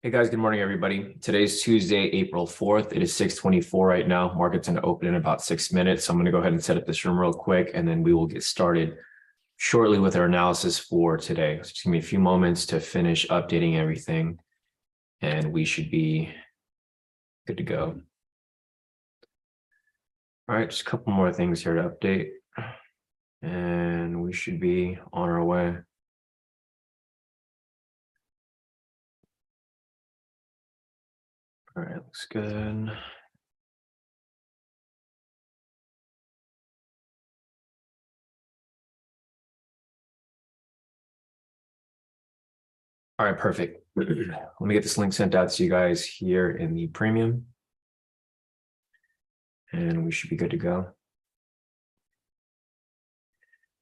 Hey guys, good morning, everybody. Today's Tuesday, April 4th. It is 6:24 right now. Market's going to open in about 6 minutes. So I'm going to go ahead and set up this room real quick, and then we will get started shortly with our analysis for today. So just give me a few moments to finish updating everything, and we should be good to go. All right, just a couple more things here to update, and we should be on our way. All right, looks good. All right, perfect. Let me get this link sent out to you guys here in the premium, and we should be good to go.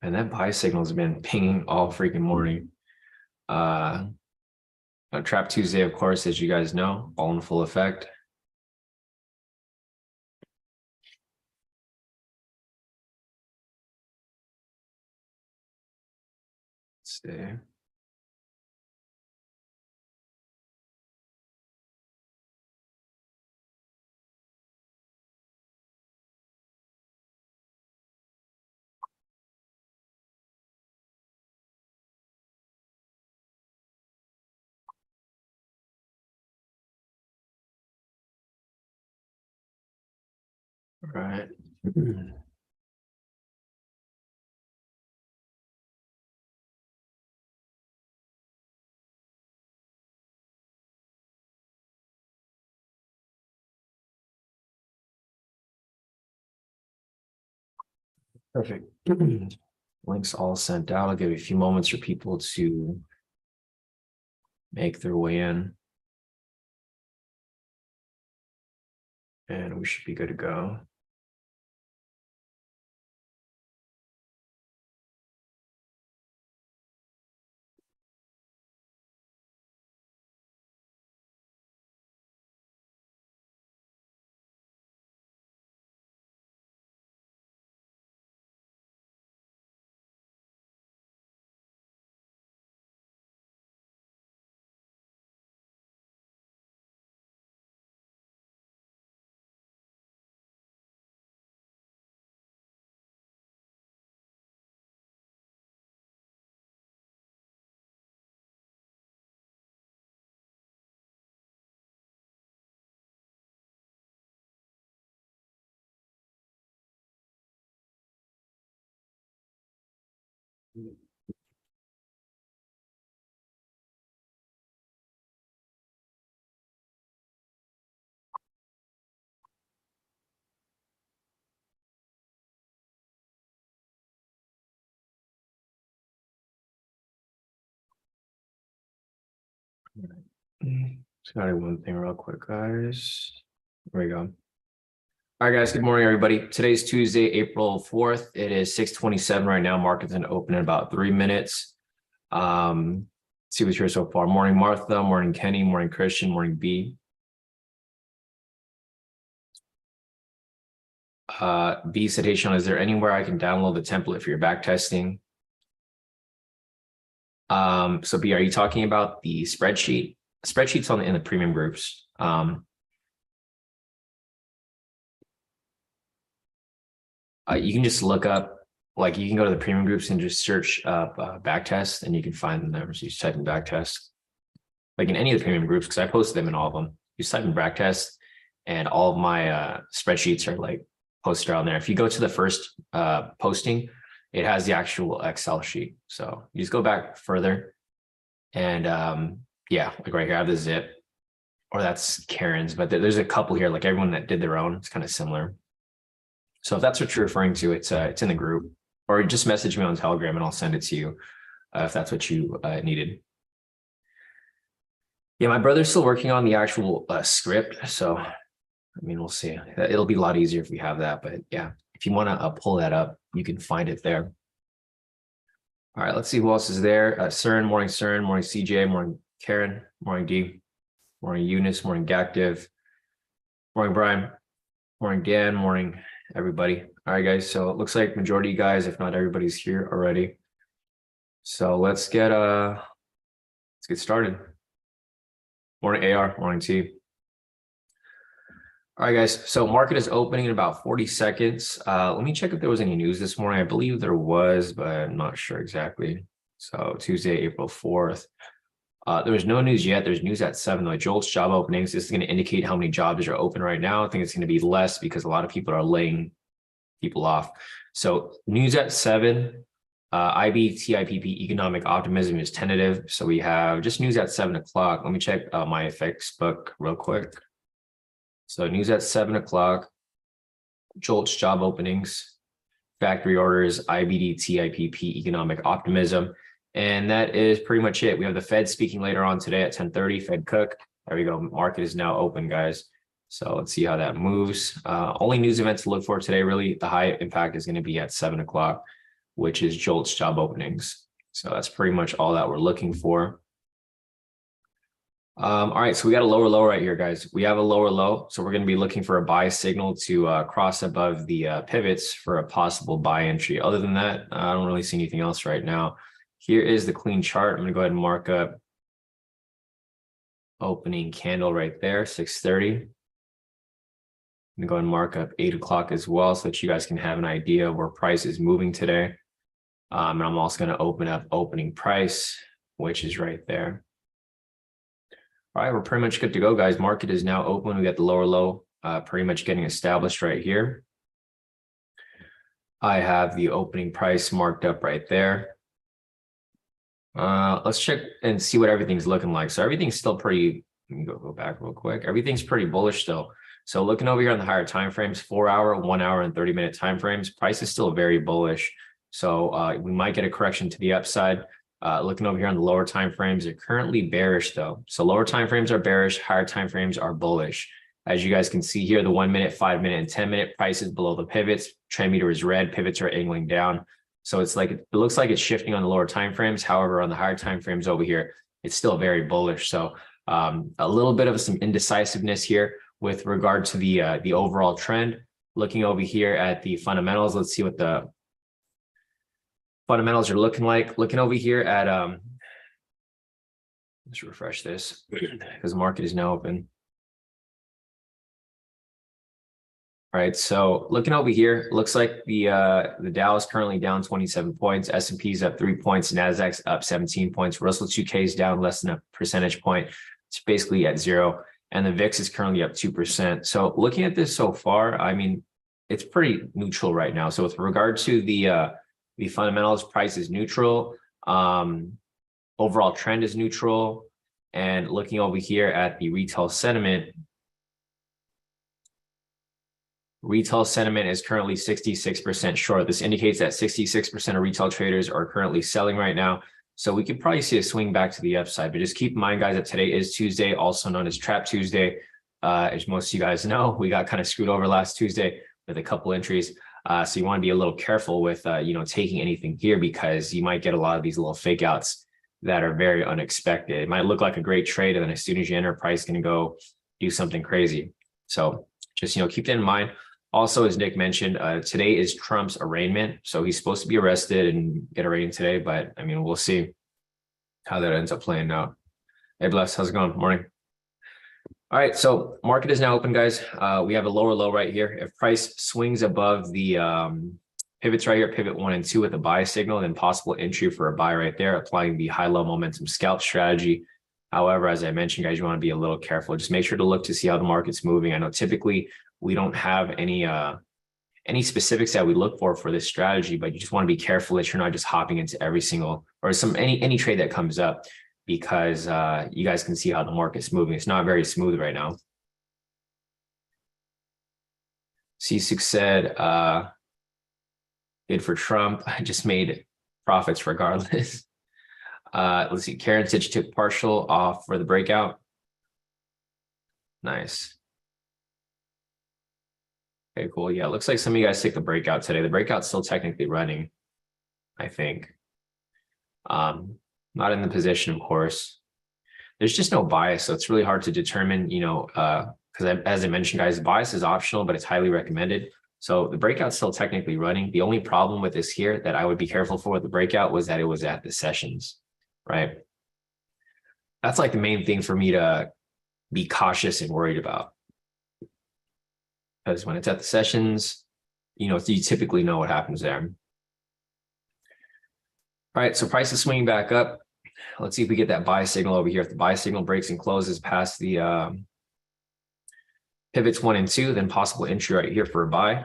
And that buy signal has been pinging all freaking morning. Trap Tuesday, of course, as you guys know, all in full effect. Let's see. All right. Perfect. Links all sent out. I'll give you a few moments for people to make their way in. And we should be good to go. Just gotta do one thing real quick, guys. There we go. All right, guys. Good morning, everybody. Today's Tuesday, April 4th. It is 6:27 right now. Market's gonna open in about 3 minutes. See what's here so far. Morning, Martha. Morning, Kenny. Morning, Christian. Morning, B. B said, hey, Sean, is there anywhere I can download the template for your back testing? So B, are you talking about the spreadsheet? Spreadsheets in the premium groups. You can just look up, like you can go to the premium groups and just search back test, and you can find them there. So you just type in back test, like in any of the premium groups, because I posted them in all of them. You just type in back test, and all of my spreadsheets are like posted around there. If you go to the first posting, it has the actual Excel sheet. So you just go back further, and yeah, like right here, I have the zip, or that's Karen's, but there's a couple here, like everyone that did their own. It's kind of similar. So if that's what you're referring to, it's in the group, or just message me on Telegram and I'll send it to you if that's what you needed. Yeah, my brother's still working on the actual script. So, I mean, we'll see. It'll be a lot easier if we have that. But yeah, if you want to pull that up, you can find it there. All right, let's see who else is there. CERN, morning CJ, morning Karen, morning D, morning Eunice, morning Gactive, morning Brian, morning Dan, morning everybody. All right, guys. So it looks like majority of you guys, if not everybody's here already. So let's get started. Morning AR, morning T. All right, guys. So market is opening in about 40 seconds. Let me check if there was any news this morning. I believe there was, but I'm not sure exactly. So Tuesday, April 4th. There was no news yet. There's news at 7, like JOLTS job openings. This is going to indicate how many jobs are open right now. I think it's going to be less because a lot of people are laying people off. So news at 7. IB, TIPP, economic optimism is tentative. So we have just news at 7 o'clock. Let me check my FX book real quick. So news at 7 o'clock, JOLTS job openings, factory orders, IBD, TIPP, economic optimism. And that is pretty much it. We have the Fed speaking later on today at 10:30, Fed Cook. There we go. Market is now open, guys. So let's see how that moves. Only news event to look for today, really, the high impact is going to be at 7 o'clock, which is JOLTS job openings. So that's pretty much all that we're looking for. All right, so we got a lower low right here, guys. We have a lower low, so we're going to be looking for a buy signal to cross above the pivots for a possible buy entry. Other than that, I don't really see anything else right now. Here is the clean chart. I'm going to go ahead and mark up opening candle right there, 6:30. I'm going to go ahead and mark up 8 o'clock as well so that you guys can have an idea of where price is moving today. And I'm also going to open up opening price, which is right there. All right, we're pretty much good to go, guys. Market is now open. We got the lower low pretty much getting established right here. I have the opening price marked up right there. Let's check and see what everything's looking like. So everything's still pretty, let me go back real quick. Everything's pretty bullish still. So looking over here on the higher time frames, 4 hour, 1 hour, and 30-minute time frames, price is still very bullish. So we might get a correction to the upside. Looking over here on the lower time frames, they're currently bearish though. So lower time frames are bearish, higher time frames are bullish. As you guys can see here, the 1 minute, 5 minute, and 10-minute prices below the pivots. Trend meter is red, pivots are angling down. So it's like, it looks like it's shifting on the lower time frames. However, on the higher time frames over here, it's still very bullish. So a little bit of some indecisiveness here with regard to the overall trend. Looking over here at the fundamentals, let's see what the fundamentals are looking like. Looking over here at let's refresh this because the market is now open. All right, so looking over here, looks like the Dow is currently down 27 points, S&P is up 3 points, Nasdaq's up 17 points, Russell 2K is down less than a percentage point. It's basically at 0, and the VIX is currently up 2%. So looking at this so far, I mean, it's pretty neutral right now. So with regard to the fundamentals, price is neutral, overall trend is neutral, and looking over here at the retail sentiment is currently 66% short. This indicates that 66% of retail traders are currently selling right now. So we could probably see a swing back to the upside, but just keep in mind, guys, that today is Tuesday, also known as Trap Tuesday. As most of you guys know, we got kind of screwed over last Tuesday with a couple entries. So you want to be a little careful with, taking anything here because you might get a lot of these little fake outs that are very unexpected. It might look like a great trade, and then as soon as you enter, price going to go do something crazy. So just, keep that in mind. Also, as Nick mentioned, today is Trump's arraignment. So he's supposed to be arrested and get arraigned today, but I mean, we'll see how that ends up playing out. Hey, Bless, how's it going? Morning. All right, so market is now open, guys. We have a lower low right here. If price swings above the pivots right here, pivot 1 and 2 with a buy signal, then possible entry for a buy right there, applying the high-low momentum scalp strategy. However, as I mentioned, guys, you want to be a little careful. Just make sure to look to see how the market's moving. I know typically we don't have any specifics that we look for this strategy, but you just want to be careful that you're not just hopping into every single or any trade that comes up, because you guys can see how the market's moving. It's not very smooth right now. C6 said, good for Trump. I just made profits regardless. Let's see. Karen said she took partial off for the breakout. Nice. Okay, cool. Yeah, it looks like some of you guys took the breakout today. The breakout's still technically running, I think. Not in the position, of course. There's just no bias, so it's really hard to determine, because as I mentioned, guys, bias is optional, but it's highly recommended. So the breakout's still technically running. The only problem with this here that I would be careful for with the breakout was that it was at the sessions, right? That's like the main thing for me to be cautious and worried about. Because when it's at the sessions, you typically know what happens there. All right, so price is swinging back up. Let's see if we get that buy signal over here. If the buy signal breaks and closes past the pivots 1 and 2, then possible entry right here for a buy.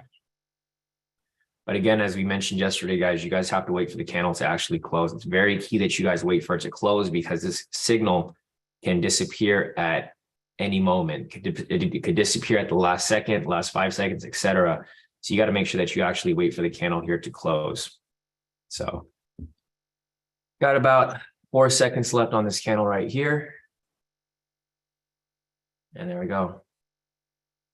But again, as we mentioned yesterday, guys, you guys have to wait for the candle to actually close. It's very key that you guys wait for it to close, because this signal can disappear at any moment. It could disappear at the last second, last 5 seconds, etc. So you got to make sure that you actually wait for the candle here to close. So got about 4 seconds left on this candle right here. And there we go.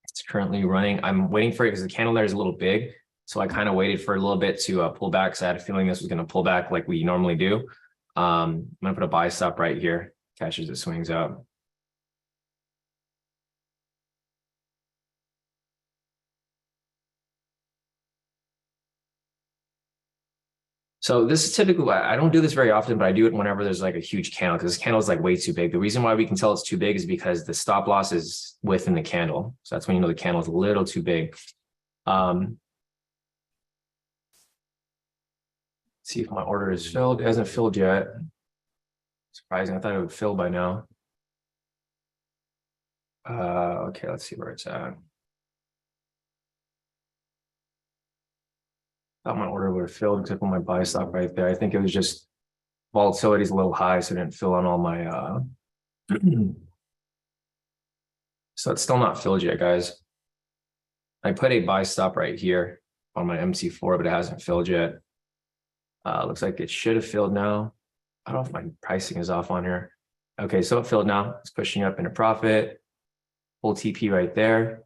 It's currently running. I'm waiting for it because the candle there is a little big. So I kind of waited for a little bit to pull back. So I had a feeling this was going to pull back like we normally do. I'm going to put a buy stop right here. Catch as it swings out. So this is typically, I don't do this very often, but I do it whenever there's like a huge candle, because this candle is like way too big. The reason why we can tell it's too big is because the stop loss is within the candle. So that's when you know the candle is a little too big. See if my order is filled. It hasn't filled yet. Surprising. I thought it would fill by now. Okay, let's see where it's at. Thought my order would have filled except for my buy stop right there. I think it was just volatility is a little high, so it didn't fill on all my so it's still not filled yet, guys. I put a buy stop right here on my MC4, but it hasn't filled yet. Looks like it should have filled now. I don't know if my pricing is off on here. Okay, so it filled now. It's pushing up into profit. Full TP right there.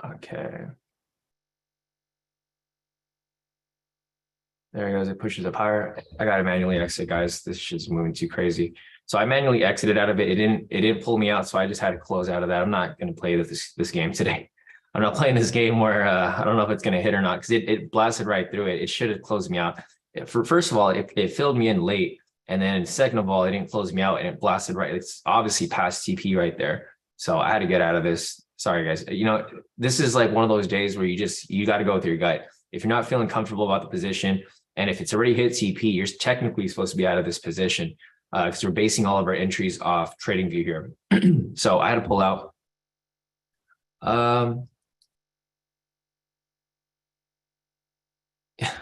Okay. There it goes. It pushes up higher. I got to manually exit, guys. This shit's moving too crazy. So I manually exited out of it. It didn't pull me out, so I just had to close out of that. I'm not going to play this game today. I'm not playing this game where I don't know if it's going to hit or not, because it blasted right through it. It should have closed me out. First of all, it filled me in late, and then second of all, it didn't close me out, and it blasted right. It's obviously past TP right there. So I had to get out of this. Sorry, guys. This is like one of those days where you got to go with your gut. If you're not feeling comfortable about the position, and if it's already hit TP, you're technically supposed to be out of this position, because we're basing all of our entries off TradingView here. So I had to pull out.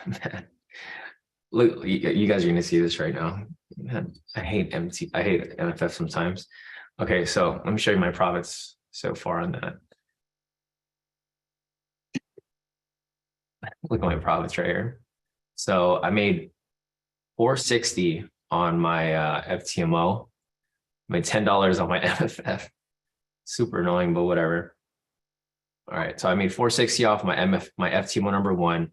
Man, look, you guys are gonna see this right now. Man, I hate MFF sometimes. Okay, so let me show you my profits so far on that. Look at my profits right here. So I made 460 on my FTMO, made $10 on my MFF. Super annoying, but whatever. All right, so I made 460 off my FTMO number 1,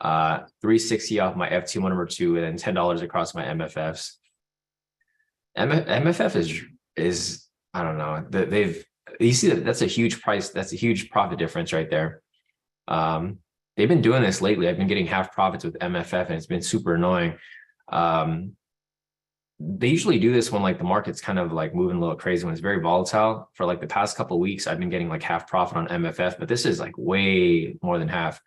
360 off my FTMO number 2, and then $10 across my MFFs. MFF is I don't know. You see that's a huge price. That's a huge profit difference right there. They've been doing this lately. I've been getting half profits with MFF, and it's been super annoying. They usually do this when like the market's kind of like moving a little crazy, when it's very volatile. For like the past couple of weeks, I've been getting like half profit on MFF, but this is like way more than half.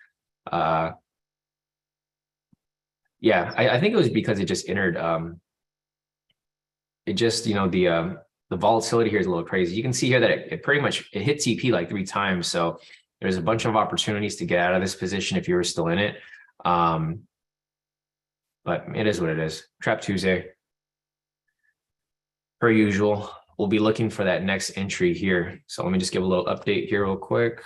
Yeah, I think it was because it just entered. It just, the volatility here is a little crazy. You can see here that it pretty much hit TP like 3 times. So there's a bunch of opportunities to get out of this position if you were still in it. But it is what it is. Trap Tuesday. Per usual, we'll be looking for that next entry here. So let me just give a little update here real quick.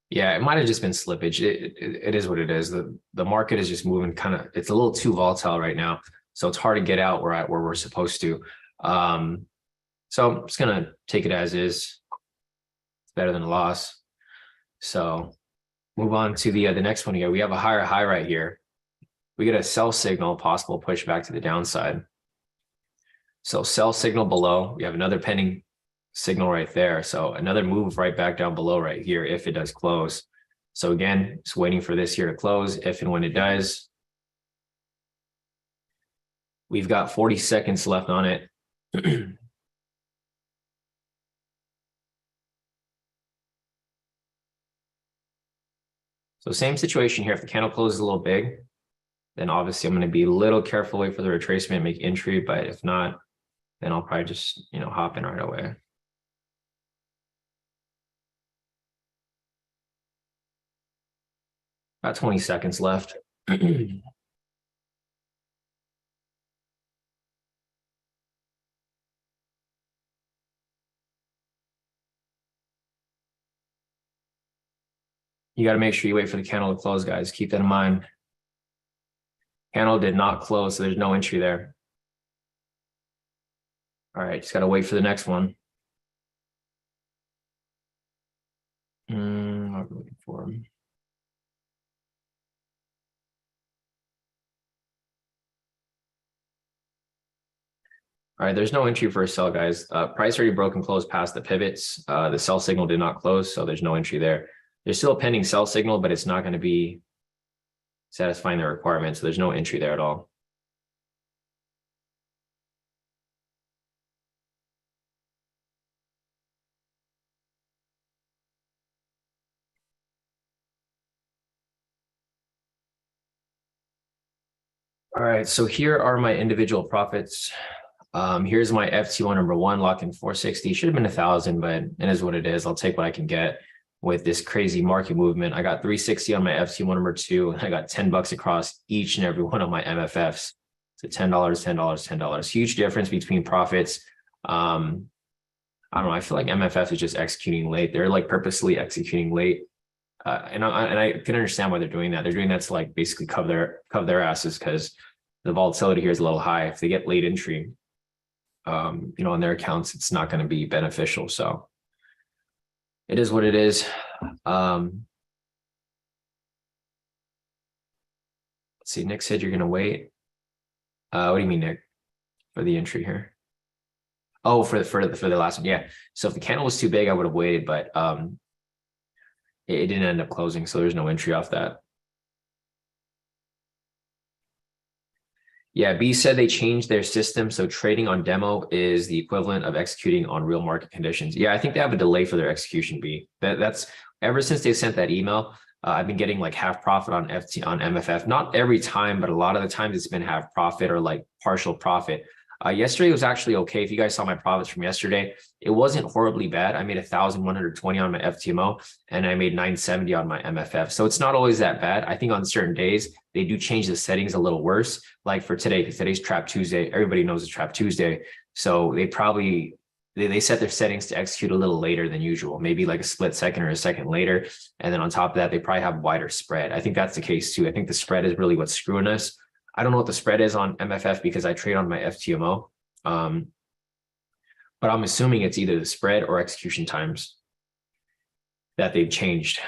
Yeah, it might have just been slippage. It is what it is. The market is just moving it's a little too volatile right now. So it's hard to get out where we're supposed to. So I'm just gonna take it as is. It's better than a loss. So move on to the next one here. We have a higher high right here. We get a sell signal, possible pushback to the downside. So sell signal below. We have another pending signal right there. So another move right back down below right here if it does close. So again, just waiting for this here to close. If and when it does, We've got 40 seconds left on it. So same situation here. If the candle closes a little big, then obviously I'm going to be a little careful, wait for the retracement, make entry. But if not, then I'll probably just, hop in right away. About 20 seconds left. You got to make sure you wait for the candle to close, guys. Keep that in mind. Candle did not close, so there's no entry there. All right, just got to wait for the next one. What we're looking for. All right, there's no entry for a sell, guys. Price already broke and closed past the pivots. The sell signal did not close, so there's no entry there. There's still a pending sell signal, but it's not going to be satisfying the requirements. So there's no entry there at all. All right, so here are my individual profits. Here's my FT1 number one, lock in 460. Should have been 1,000, but it is what it is. I'll take what I can get with this crazy market movement. I got 360 on my FT1 number two, and I got $10 across each and every one of my MFFs. So $10, $10, $10. Huge difference between profits. I don't know. I feel like MFF is just executing late. They're like purposely executing late. And I can understand why they're doing that. They're doing that to like basically cover their asses because the volatility here is a little high. If they get late entry, on their accounts, it's not going to be beneficial. So it is what it is. Let's see. Nick said you're going to wait. What do you mean, Nick? For the entry here? Oh, for the last one, yeah. So if the candle was too big, I would have waited, but it didn't end up closing, so there's no entry off that. Yeah, B said they changed their system, so trading on demo is the equivalent of executing on real market conditions. Yeah, I think they have a delay for their execution, B. That's ever since they sent that email, I've been getting like half profit on MFF. Not every time, but a lot of the times it's been half profit or like partial profit. Yesterday was actually okay. If you guys saw my profits from yesterday, it wasn't horribly bad. I made 1,120 on my FTMO and I made 970 on my MFF. So it's not always that bad. I think on certain days, they do change the settings a little worse. Like for today, because today's Trap Tuesday, everybody knows it's Trap Tuesday. So they set their settings to execute a little later than usual, maybe like a split second or a second later. And then on top of that, they probably have wider spread. I think that's the case too. I think the spread is really what's screwing us. I don't know what the spread is on MFF because I trade on my FTMO. But I'm assuming it's either the spread or execution times that they've changed.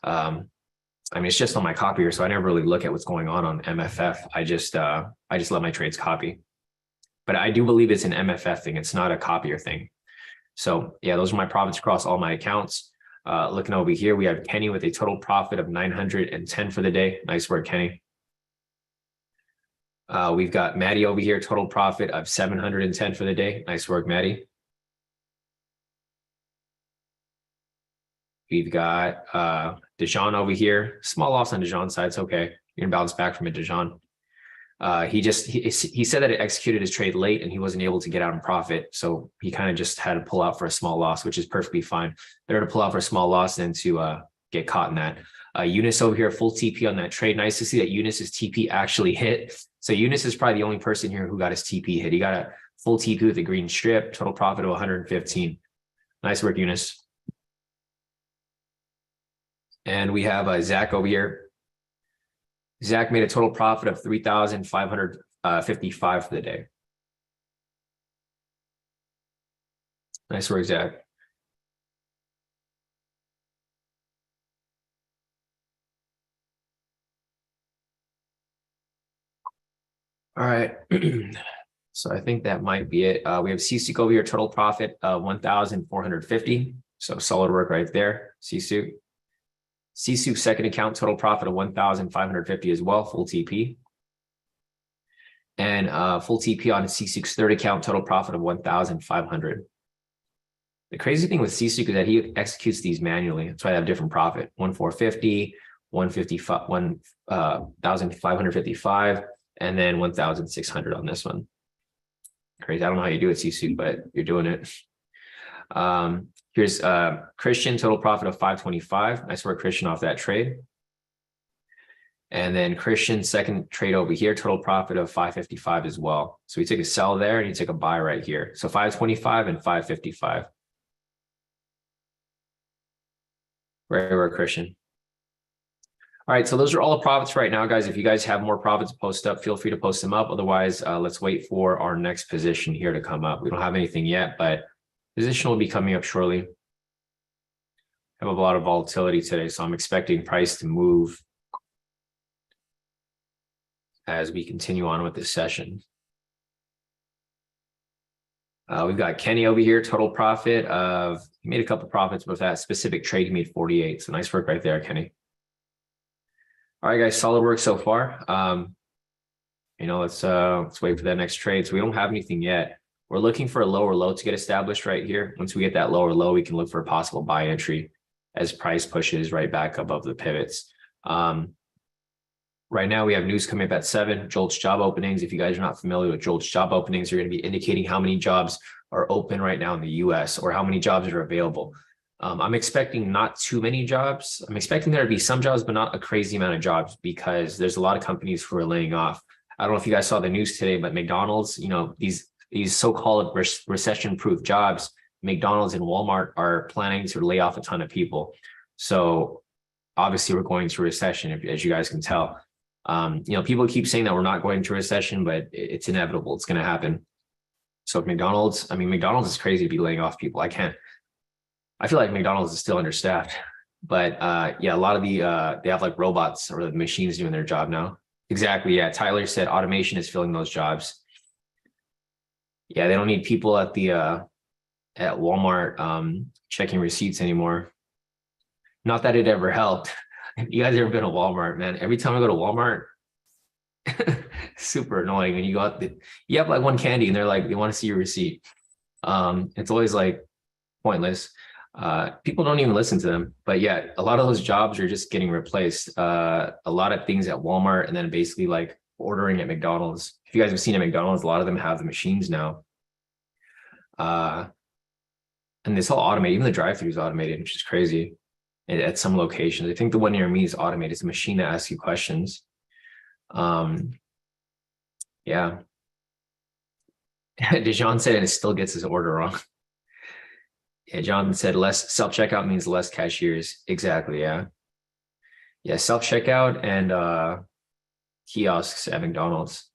It's just on my copier, so I never really look at what's going on MFF. I just let my trades copy. But I do believe it's an MFF thing. It's not a copier thing. So yeah, those are my profits across all my accounts. Looking over here, we have Kenny with a total profit of 910 for the day. Nice work, Kenny. We've got Maddie over here, total profit of 710 for the day. Nice work, Maddie. We've got Dijon over here. Small loss on Dijon's side. It's okay. You're gonna bounce back from it, Dijon. He said that it executed his trade late and he wasn't able to get out in profit. So he kind of just had to pull out for a small loss, which is perfectly fine. Better to pull out for a small loss than to get caught in that. Eunice over here, full TP on that trade. Nice to see that Eunice's TP actually hit. So Eunice is probably the only person here who got his TP hit. He got a full TP with a green strip, total profit of 115. Nice work, Eunice. And we have Zach over here. Zach made a total profit of 3,555 for the day. Nice work, Zach. All right. So I think that might be it. We have Sisu over here, total profit of 1,450. So solid work right there, Sisu. Sisu second account, total profit of 1,550 as well, full TP. and full TP on a C630 count, total profit of 1,500. The crazy thing with CSUK is that he executes these manually. That's why I have different profit. 1,450, 155, 1,555, and then 1,600 on this one. Crazy. I don't know how you do it, CSUK, but you're doing it. Here's Christian, total profit of 525. Nice work, Christian, off that trade. And then Christian, second trade over here, total profit of 555 as well. So we took a sell there and you took a buy right here. So 525 and 555. Right where Christian. All right, so those are all the profits right now, guys. If you guys have more profits to post up, feel free to post them up. Otherwise, let's wait for our next position here to come up. We don't have anything yet, but position will be coming up shortly. I have a lot of volatility today, so I'm expecting price to move as we continue on with this session. We've got Kenny over here, total profit of, he made a couple of profits, but with that specific trade, he made 48. So nice work right there, Kenny. All right, guys, solid work so far. Let's wait for that next trade. So we don't have anything yet. We're looking for a lower low to get established right here. Once we get that lower low, we can look for a possible buy entry as price pushes right back above the pivots. Right now, we have news coming up at 7, JOLTS job openings. If you guys are not familiar with JOLTS job openings, they're going to be indicating how many jobs are open right now in the US or how many jobs are available. I'm expecting not too many jobs. I'm expecting there to be some jobs, but not a crazy amount of jobs because there's a lot of companies who are laying off. I don't know if you guys saw the news today, but McDonald's, these so-called recession-proof jobs, McDonald's and Walmart are planning to lay off a ton of people. So obviously we're going through a recession, as you guys can tell. People keep saying that we're not going to a recession, but it's inevitable. It's going to happen. So McDonald's is crazy to be laying off people. I feel like McDonald's is still understaffed, but a lot of they have like robots or the machines doing their job now. Exactly. Yeah. Tyler said automation is filling those jobs. Yeah. They don't need people at Walmart checking receipts anymore. Not that it ever helped. You guys ever been to Walmart, man? Every time I go to Walmart, super annoying. When you go out, you have like one candy and they're like, they want to see your receipt. It's always like pointless. People don't even listen to them, but yeah, a lot of those jobs are just getting replaced. A lot of things at Walmart and then basically like ordering at McDonald's. If you guys have seen at McDonald's, a lot of them have the machines now. And it's all automated. Even the drive-thru is automated, which is crazy at some locations. I think the one near me is automated. It's a machine that asks you questions. Yeah. Dejan said it still gets his order wrong. Yeah, John said less self-checkout means less cashiers. Exactly, yeah. Yeah, self-checkout and kiosks at McDonald's.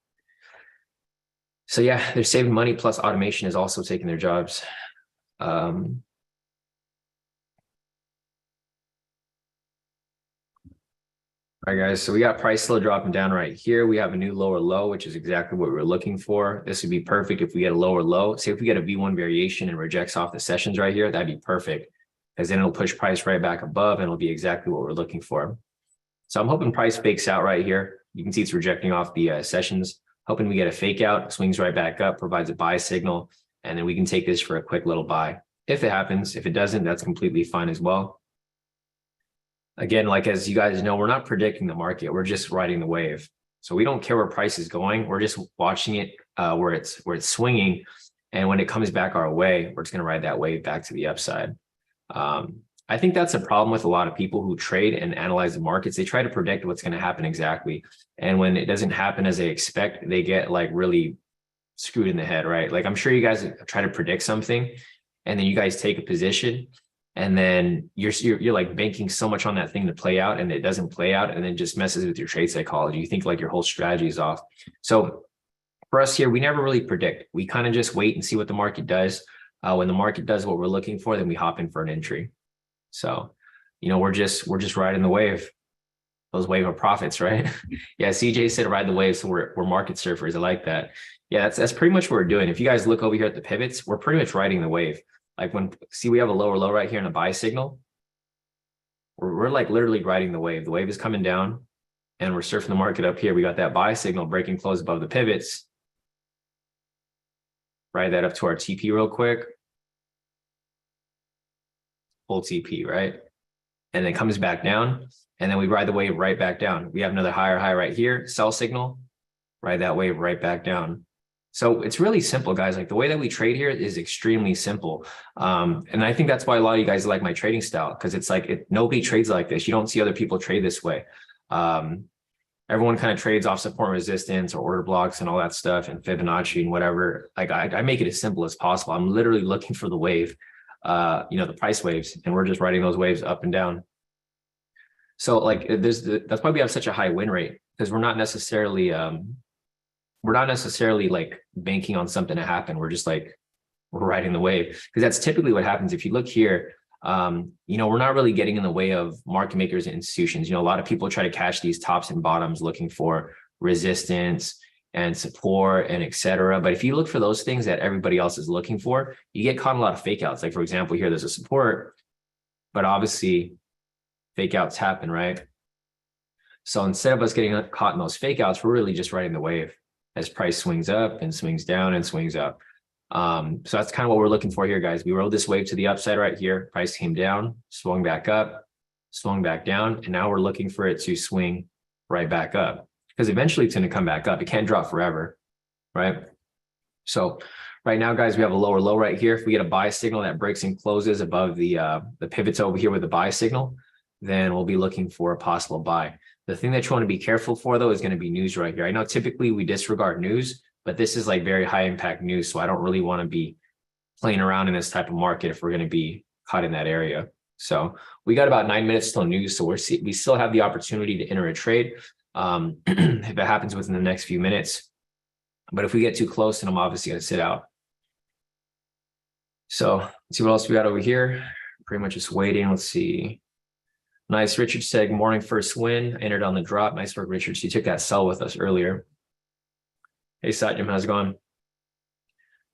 So yeah, they're saving money, plus automation is also taking their jobs. All right, guys, so we got price still dropping down right here. We have a new lower low, which is exactly what we were looking for. This would be perfect if we get a lower low. Say if we get a V1 variation and rejects off the sessions right here, that'd be perfect because then it'll push price right back above and it'll be exactly what we're looking for. So I'm hoping price fakes out right here. You can see it's rejecting off the sessions. Hoping we get a fake out, swings right back up, provides a buy signal, and then we can take this for a quick little buy. If it happens, if it doesn't, that's completely fine as well. Again, like as you guys know, we're not predicting the market. We're just riding the wave. So we don't care where price is going. We're just watching it where it's swinging. And when it comes back our way, we're just going to ride that wave back to the upside. I think that's a problem with a lot of people who trade and analyze the markets. They try to predict what's going to happen exactly. And when it doesn't happen as they expect, they get like really screwed in the head, right? Like I'm sure you guys try to predict something and then you guys take a position. And then you're like banking so much on that thing to play out and it doesn't play out and then just messes with your trade psychology. You think like your whole strategy is off. So for us here, we never really predict. We kind of just wait and see what the market does. When the market does what we're looking for, then we hop in for an entry. So, we're just riding the wave, those wave of profits, right? Yeah, CJ said ride the wave. So we're market surfers. I like that. Yeah, that's pretty much what we're doing. If you guys look over here at the pivots, we're pretty much riding the wave. Like we have a lower low right here and a buy signal. We're like literally riding the wave. The wave is coming down and we're surfing the market up here. We got that buy signal breaking close above the pivots. Ride that up to our TP real quick. Full TP, right? And then it comes back down. And then we ride the wave right back down. We have another higher high right here, sell signal, ride that wave right back down. So it's really simple, guys. Like the way that we trade here is extremely simple. And I think that's why a lot of you guys like my trading style, because it's like nobody trades like this. You don't see other people trade this way. Everyone kind of trades off support and resistance or order blocks and all that stuff and Fibonacci and whatever. Like I make it as simple as possible. I'm literally looking for the wave, the price waves, and we're just riding those waves up and down. So like that's why we have such a high win rate, because we're not necessarily like banking on something to happen. We're just like, we're riding the wave, because that's typically what happens. If you look here, we're not really getting in the way of market makers and institutions. A lot of people try to catch these tops and bottoms looking for resistance and support and etc. But if you look for those things that everybody else is looking for, you get caught in a lot of fake outs. Like for example, here, there's a support, but obviously fake outs happen, right? So instead of us getting caught in those fake outs, we're really just riding the wave as price swings up and swings down and swings up. So that's kind of what we're looking for here, guys. We rode this wave to the upside right here. Price came down, swung back up, swung back down, and now we're looking for it to swing right back up, because eventually it's going to come back up. It can't drop forever, right? So right now, guys, we have a lower low right here. If we get a buy signal that breaks and closes above the pivots over here with the buy signal, then we'll be looking for a possible buy. The thing that you want to be careful for, though, is going to be news right here. I know typically we disregard news, but this is like very high impact news. So I don't really want to be playing around in this type of market if we're going to be caught in that area. So we got about 9 minutes till news. So we still have the opportunity to enter a trade if it happens within the next few minutes. But if we get too close, then I'm obviously going to sit out. So let's see what else we got over here. Pretty much just waiting. Let's see. Nice. Richard said, morning first win, entered on the drop. Nice work, Richard. So you took that sell with us earlier. Hey, Satyam, how's it going?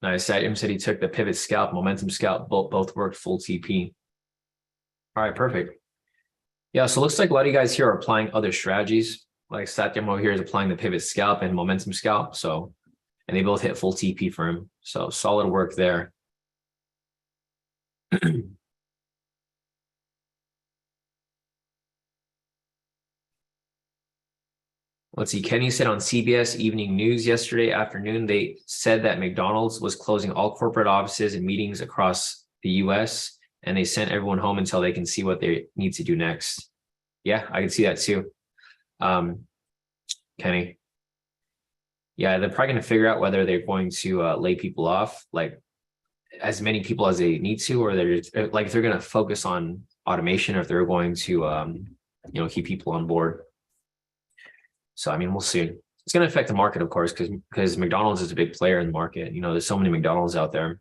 Nice. Satyam said he took the pivot scalp, momentum scalp, both worked full TP. All right, perfect. Yeah, so it looks like a lot of you guys here are applying other strategies. Like Satyam over here is applying the pivot scalp and momentum scalp. So, and they both hit full TP for him. So solid work there. Let's see. Kenny said on CBS Evening News yesterday afternoon, they said that McDonald's was closing all corporate offices and meetings across the US, and they sent everyone home until they can see what they need to do next. Yeah, I can see that too. Kenny. Yeah, they're probably going to figure out whether they're going to lay people off, like as many people as they need to, or they're just, like if they're going to focus on automation, or if they're going to keep people on board. So, I mean, we'll see. It's going to affect the market, of course, because McDonald's is a big player in the market. There's so many McDonald's out there.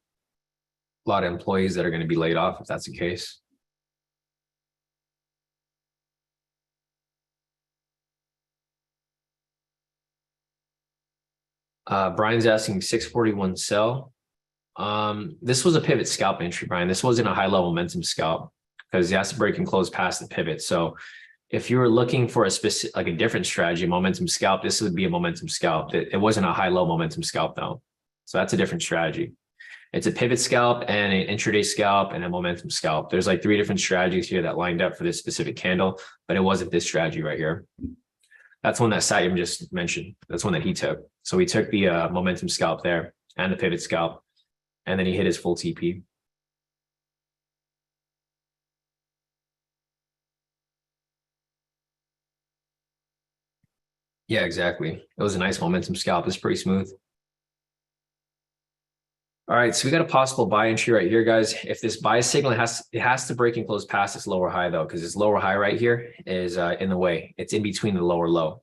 A lot of employees that are going to be laid off if that's the case. Brian's asking 641 sell. This was a pivot scalp entry, Brian. This wasn't a high level momentum scalp, because it has to break and close past the pivot. So if you were looking for a specific, like a different strategy, momentum scalp, this would be a momentum scalp. It wasn't a high-low momentum scalp though. So that's a different strategy. It's a pivot scalp and an intraday scalp and a momentum scalp. There's like 3 different strategies here that lined up for this specific candle, but it wasn't this strategy right here. That's one that Satyam just mentioned. That's one that he took. So he took the momentum scalp there and the pivot scalp, and then he hit his full TP. Yeah, exactly. It was a nice momentum scalp. It's pretty smooth. All right, so we got a possible buy entry right here, guys. If this buy signal has to break and close past this lower high though, because this lower high right here is in the way. It's in between the lower low.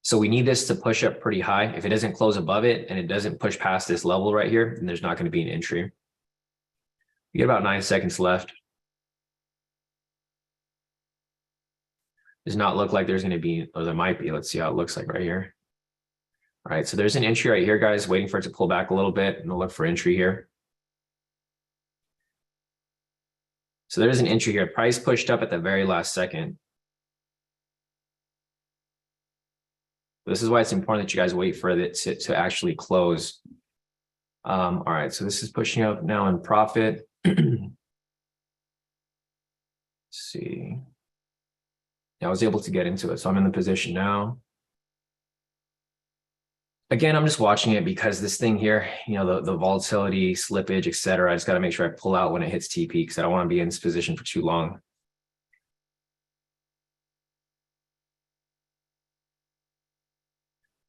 So we need this to push up pretty high. If it doesn't close above it and it doesn't push past this level right here, then there's not going to be an entry. We get about 9 seconds left. Does not look like there's going to be, or there might be. Let's see how it looks like right here. All right, so there's an entry right here, guys, waiting for it to pull back a little bit, and we'll look for entry here. So there's an entry here. Price pushed up at the very last second. This is why it's important that you guys wait for it to actually close. All right, so this is pushing up now in profit. Let's see. I was able to get into it, so I'm in the position now. Again, I'm just watching it because this thing here, the volatility, slippage, etc. I just got to make sure I pull out when it hits TP because I don't want to be in this position for too long.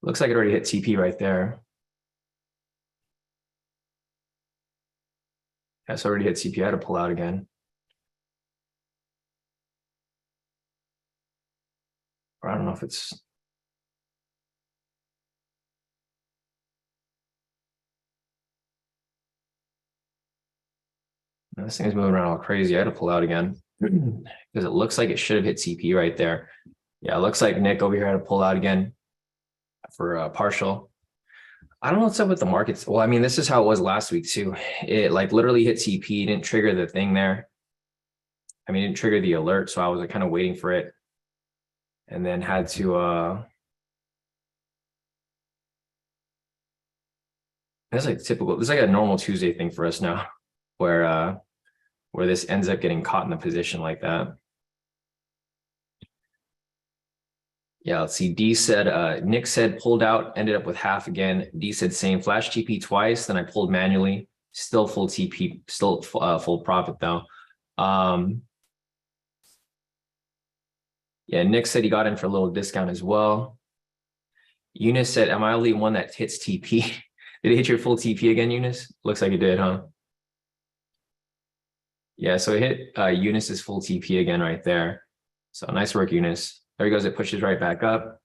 Looks like it already hit TP right there. Yes, already hit TP. I had to pull out again. Or I don't know if it's. This thing's moving around all crazy. I had to pull out again because it looks like it should have hit TP right there. Yeah, it looks like Nick over here had to pull out again for a partial. I don't know what's up with the markets. Well, I mean, this is how it was last week too. It like literally hit TP, didn't trigger the thing there. I mean, it didn't trigger the alert, so I was like kind of waiting for it, and then had to. That's like typical. This is like a normal Tuesday thing for us now, where this ends up getting caught in a position like that. Yeah, let's see. D said, Nick said pulled out, ended up with half again. D said same, flash TP twice, then I pulled manually, still full TP, still full profit though. Yeah, Nick said he got in for a little discount as well. Eunice said, am I only one that hits TP? Did it hit your full TP again, Eunice? Looks like it did, huh? Yeah, so it hit Eunice's full TP again right there. So nice work, Eunice. There he goes. It pushes right back up.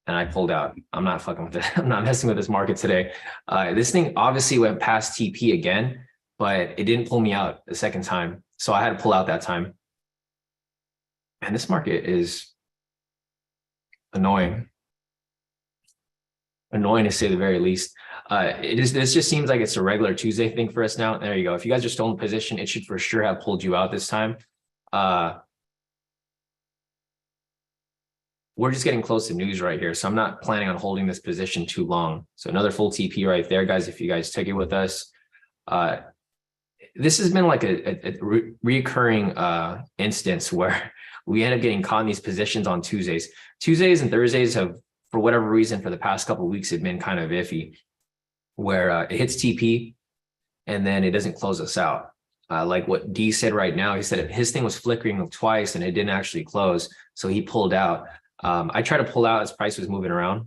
And I pulled out. I'm not fucking with it. I'm not messing with this market today. This thing obviously went past TP again, but it didn't pull me out the second time. So I had to pull out that time. And this market is annoying. Annoying to say the very least. This just seems like it's a regular Tuesday thing for us now. There you go. If you guys are still in position, it should for sure have pulled you out this time. We're just getting close to news right here. So I'm not planning on holding this position too long. So another full TP right there, guys, if you guys took it with us. This has been like a reoccurring instance where we end up getting caught in these positions on Tuesdays. Tuesdays and Thursdays have, for whatever reason, for the past couple of weeks, have been kind of iffy, where it hits TP and then it doesn't close us out. Like what D said right now, he said his thing was flickering twice and it didn't actually close. So he pulled out. I tried to pull out as price was moving around,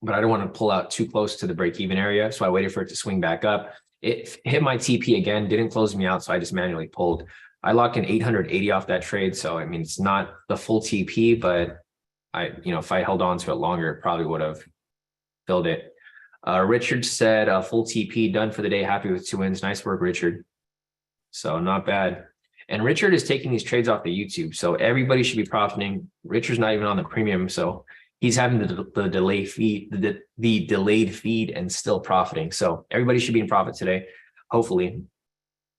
but I don't want to pull out too close to the break-even area. So I waited for it to swing back up. It hit my TP again, didn't close me out. So I just manually pulled. I locked in 880 off that trade. So, I mean, it's not the full TP, but if I held on to it longer, it probably would have filled it. Richard said full TP done for the day. Happy with 2 wins. Nice work, Richard. So not bad. And Richard is taking these trades off the YouTube. So everybody should be profiting. Richard's not even on the premium. So he's having the delayed feed, the delayed feed and still profiting. So everybody should be in profit today, hopefully,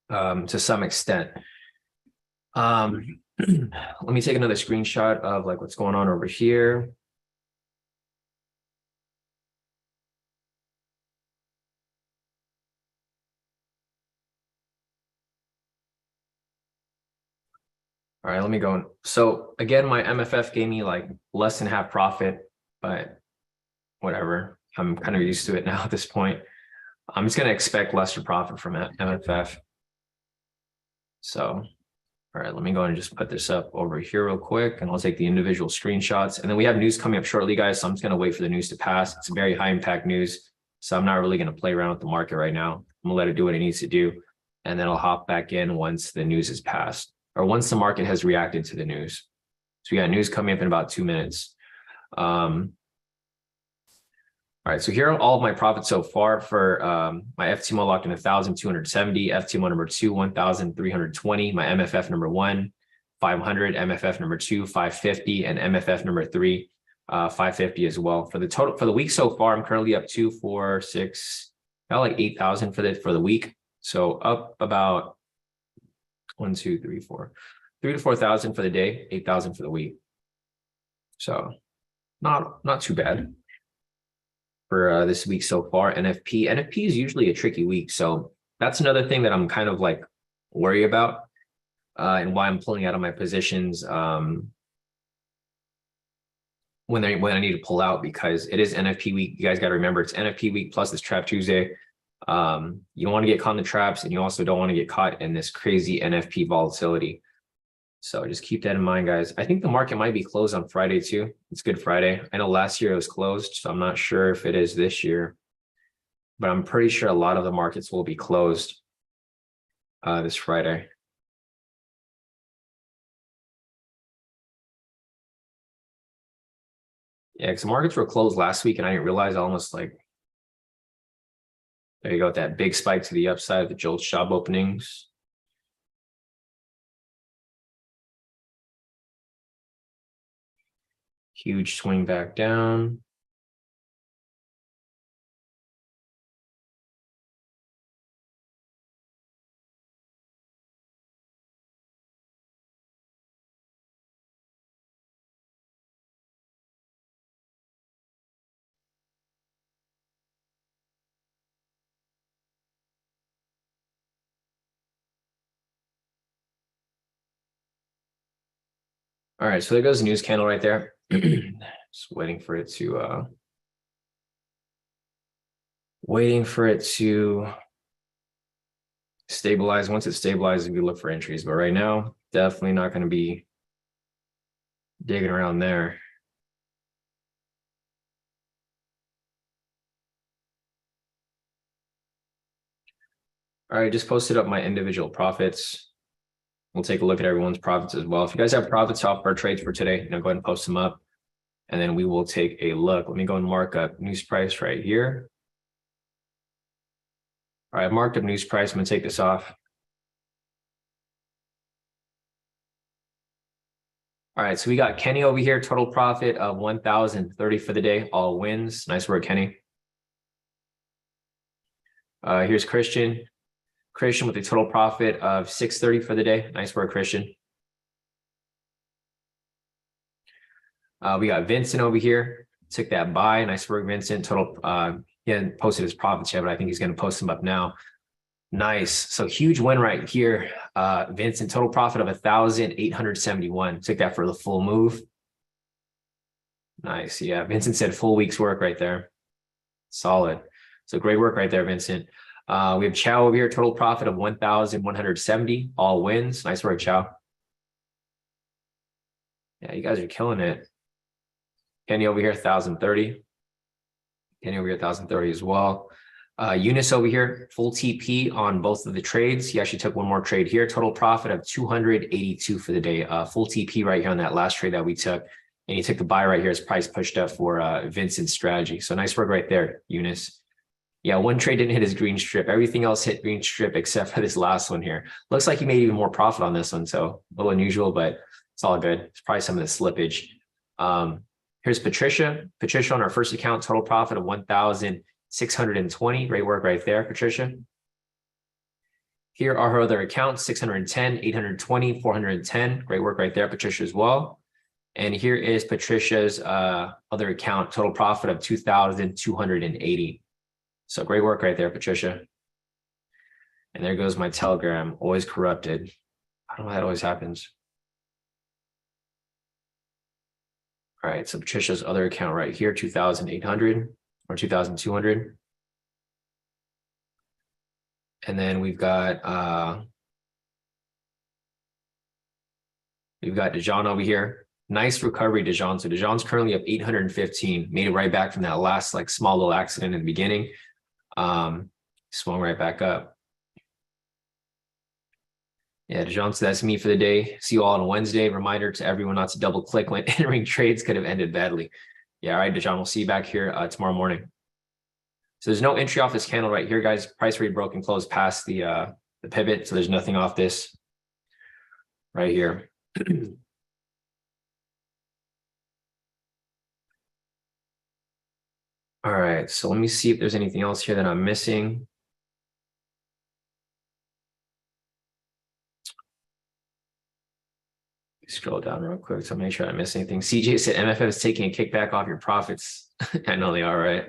to some extent. Let me take another screenshot of like what's going on over here. All right, let me go. So again, my MFF gave me like less than half profit, but whatever. I'm kind of used to it now at this point. I'm just going to expect lesser profit from MFF. So, all right, let me go and just put this up over here real quick and I'll take the individual screenshots. And then we have news coming up shortly, guys. So I'm just going to wait for the news to pass. It's very high impact news. So I'm not really going to play around with the market right now. I'm going to let it do what it needs to do. And then I'll hop back in once the news is passed or once the market has reacted to the news. So we got news coming up in about 2 minutes. All right, so here are all of my profits so far for my FTMO locked in 1,270, FTMO number 2, 1,320, my MFF number 1, 500, MFF number 2, 550, and MFF number 3, 550 as well. For the total for the week so far, I'm currently up 2, 4, 6, about like 8,000 for the week. So up about 1, 2, 3, 4, 3 to 4,000 for the day, 8,000 for the week. So not too bad for this week so far. NFP is usually a tricky week, so that's another thing that I'm kind of like worried about, and why I'm pulling out of my positions when I need to pull out, because it is NFP week. You guys got to remember it's NFP week plus this Trap Tuesday. You don't want to get caught in the traps, and you also don't want to get caught in this crazy NFP volatility. So just keep that in mind, guys. I think the market might be closed on Friday too. It's Good Friday. I know last year it was closed, so I'm not sure if it is this year, but I'm pretty sure a lot of the markets will be closed this Friday. Yeah, because the markets were closed last week, and I didn't realize almost like, there you go, that big spike to the upside of the Jolt job openings. Huge swing back down. All right, so there goes the news candle right there. Just waiting for it to stabilize. Once it stabilizes, we look for entries. But right now, definitely not going to be digging around there. All right, just posted up my individual profits. We'll take a look at everyone's profits as well. If you guys have profits off our trades for today, go ahead and post them up, and then we will take a look. Let me go and mark up news price right here. All right, I've marked up news price. I'm going to take this off. All right, so we got Kenny over here, total profit of 1,030 for the day, all wins. Nice work, Kenny. Here's Christian. Christian with a total profit of 630 for the day. Nice work, Christian. We got Vincent over here. Took that buy. Nice work, Vincent. Total, he hadn't posted his profits yet, but I think he's going to post them up now. Nice. So huge win right here. Vincent, total profit of 1,871. Took that for the full move. Nice. Yeah, Vincent said full week's work right there. Solid. So great work right there, Vincent. We have Chow over here, total profit of 1,170, all wins. Nice work, Chow. Yeah, you guys are killing it. Kenny over here, 1,030. Kenny over here, 1,030 as well. Eunice over here, full TP on both of the trades. He actually took one more trade here. Total profit of 282 for the day. Full TP right here on that last trade that we took. And he took the buy right here as price pushed up for Vincent's strategy. So nice work right there, Eunice. Yeah, one trade didn't hit his green strip. Everything else hit green strip except for this last one here. Looks like he made even more profit on this one. So a little unusual, but it's all good. It's probably some of the slippage. Here's Patricia. Patricia on our first account, total profit of 1,620. Great work right there, Patricia. Here are her other accounts, 610, 820, 410. Great work right there, Patricia, as well. And here is Patricia's other account, total profit of 2,280. So great work right there, Patricia. And there goes my Telegram, always corrupted. I don't know how that always happens. All right, so Patricia's other account right here, 2,800 or 2,200. And then we've got Dejan over here. Nice recovery, Dejan. So Dejan's currently up 815, made it right back from that last like small little accident in the beginning. Swung right back up. Yeah, Dejan, so that's me for the day. See you all on Wednesday. Reminder to everyone not to double click when entering trades could have ended badly. Yeah, all right, Dejan, we'll see you back here tomorrow morning. So there's no entry off this candle right here, guys. Price rate broken close past the pivot. So there's nothing off this right here. All right, so let me see if there's anything else here that I'm missing. Scroll down real quick to make sure I miss anything. CJ said MFF is taking a kickback off your profits. I know they are, right?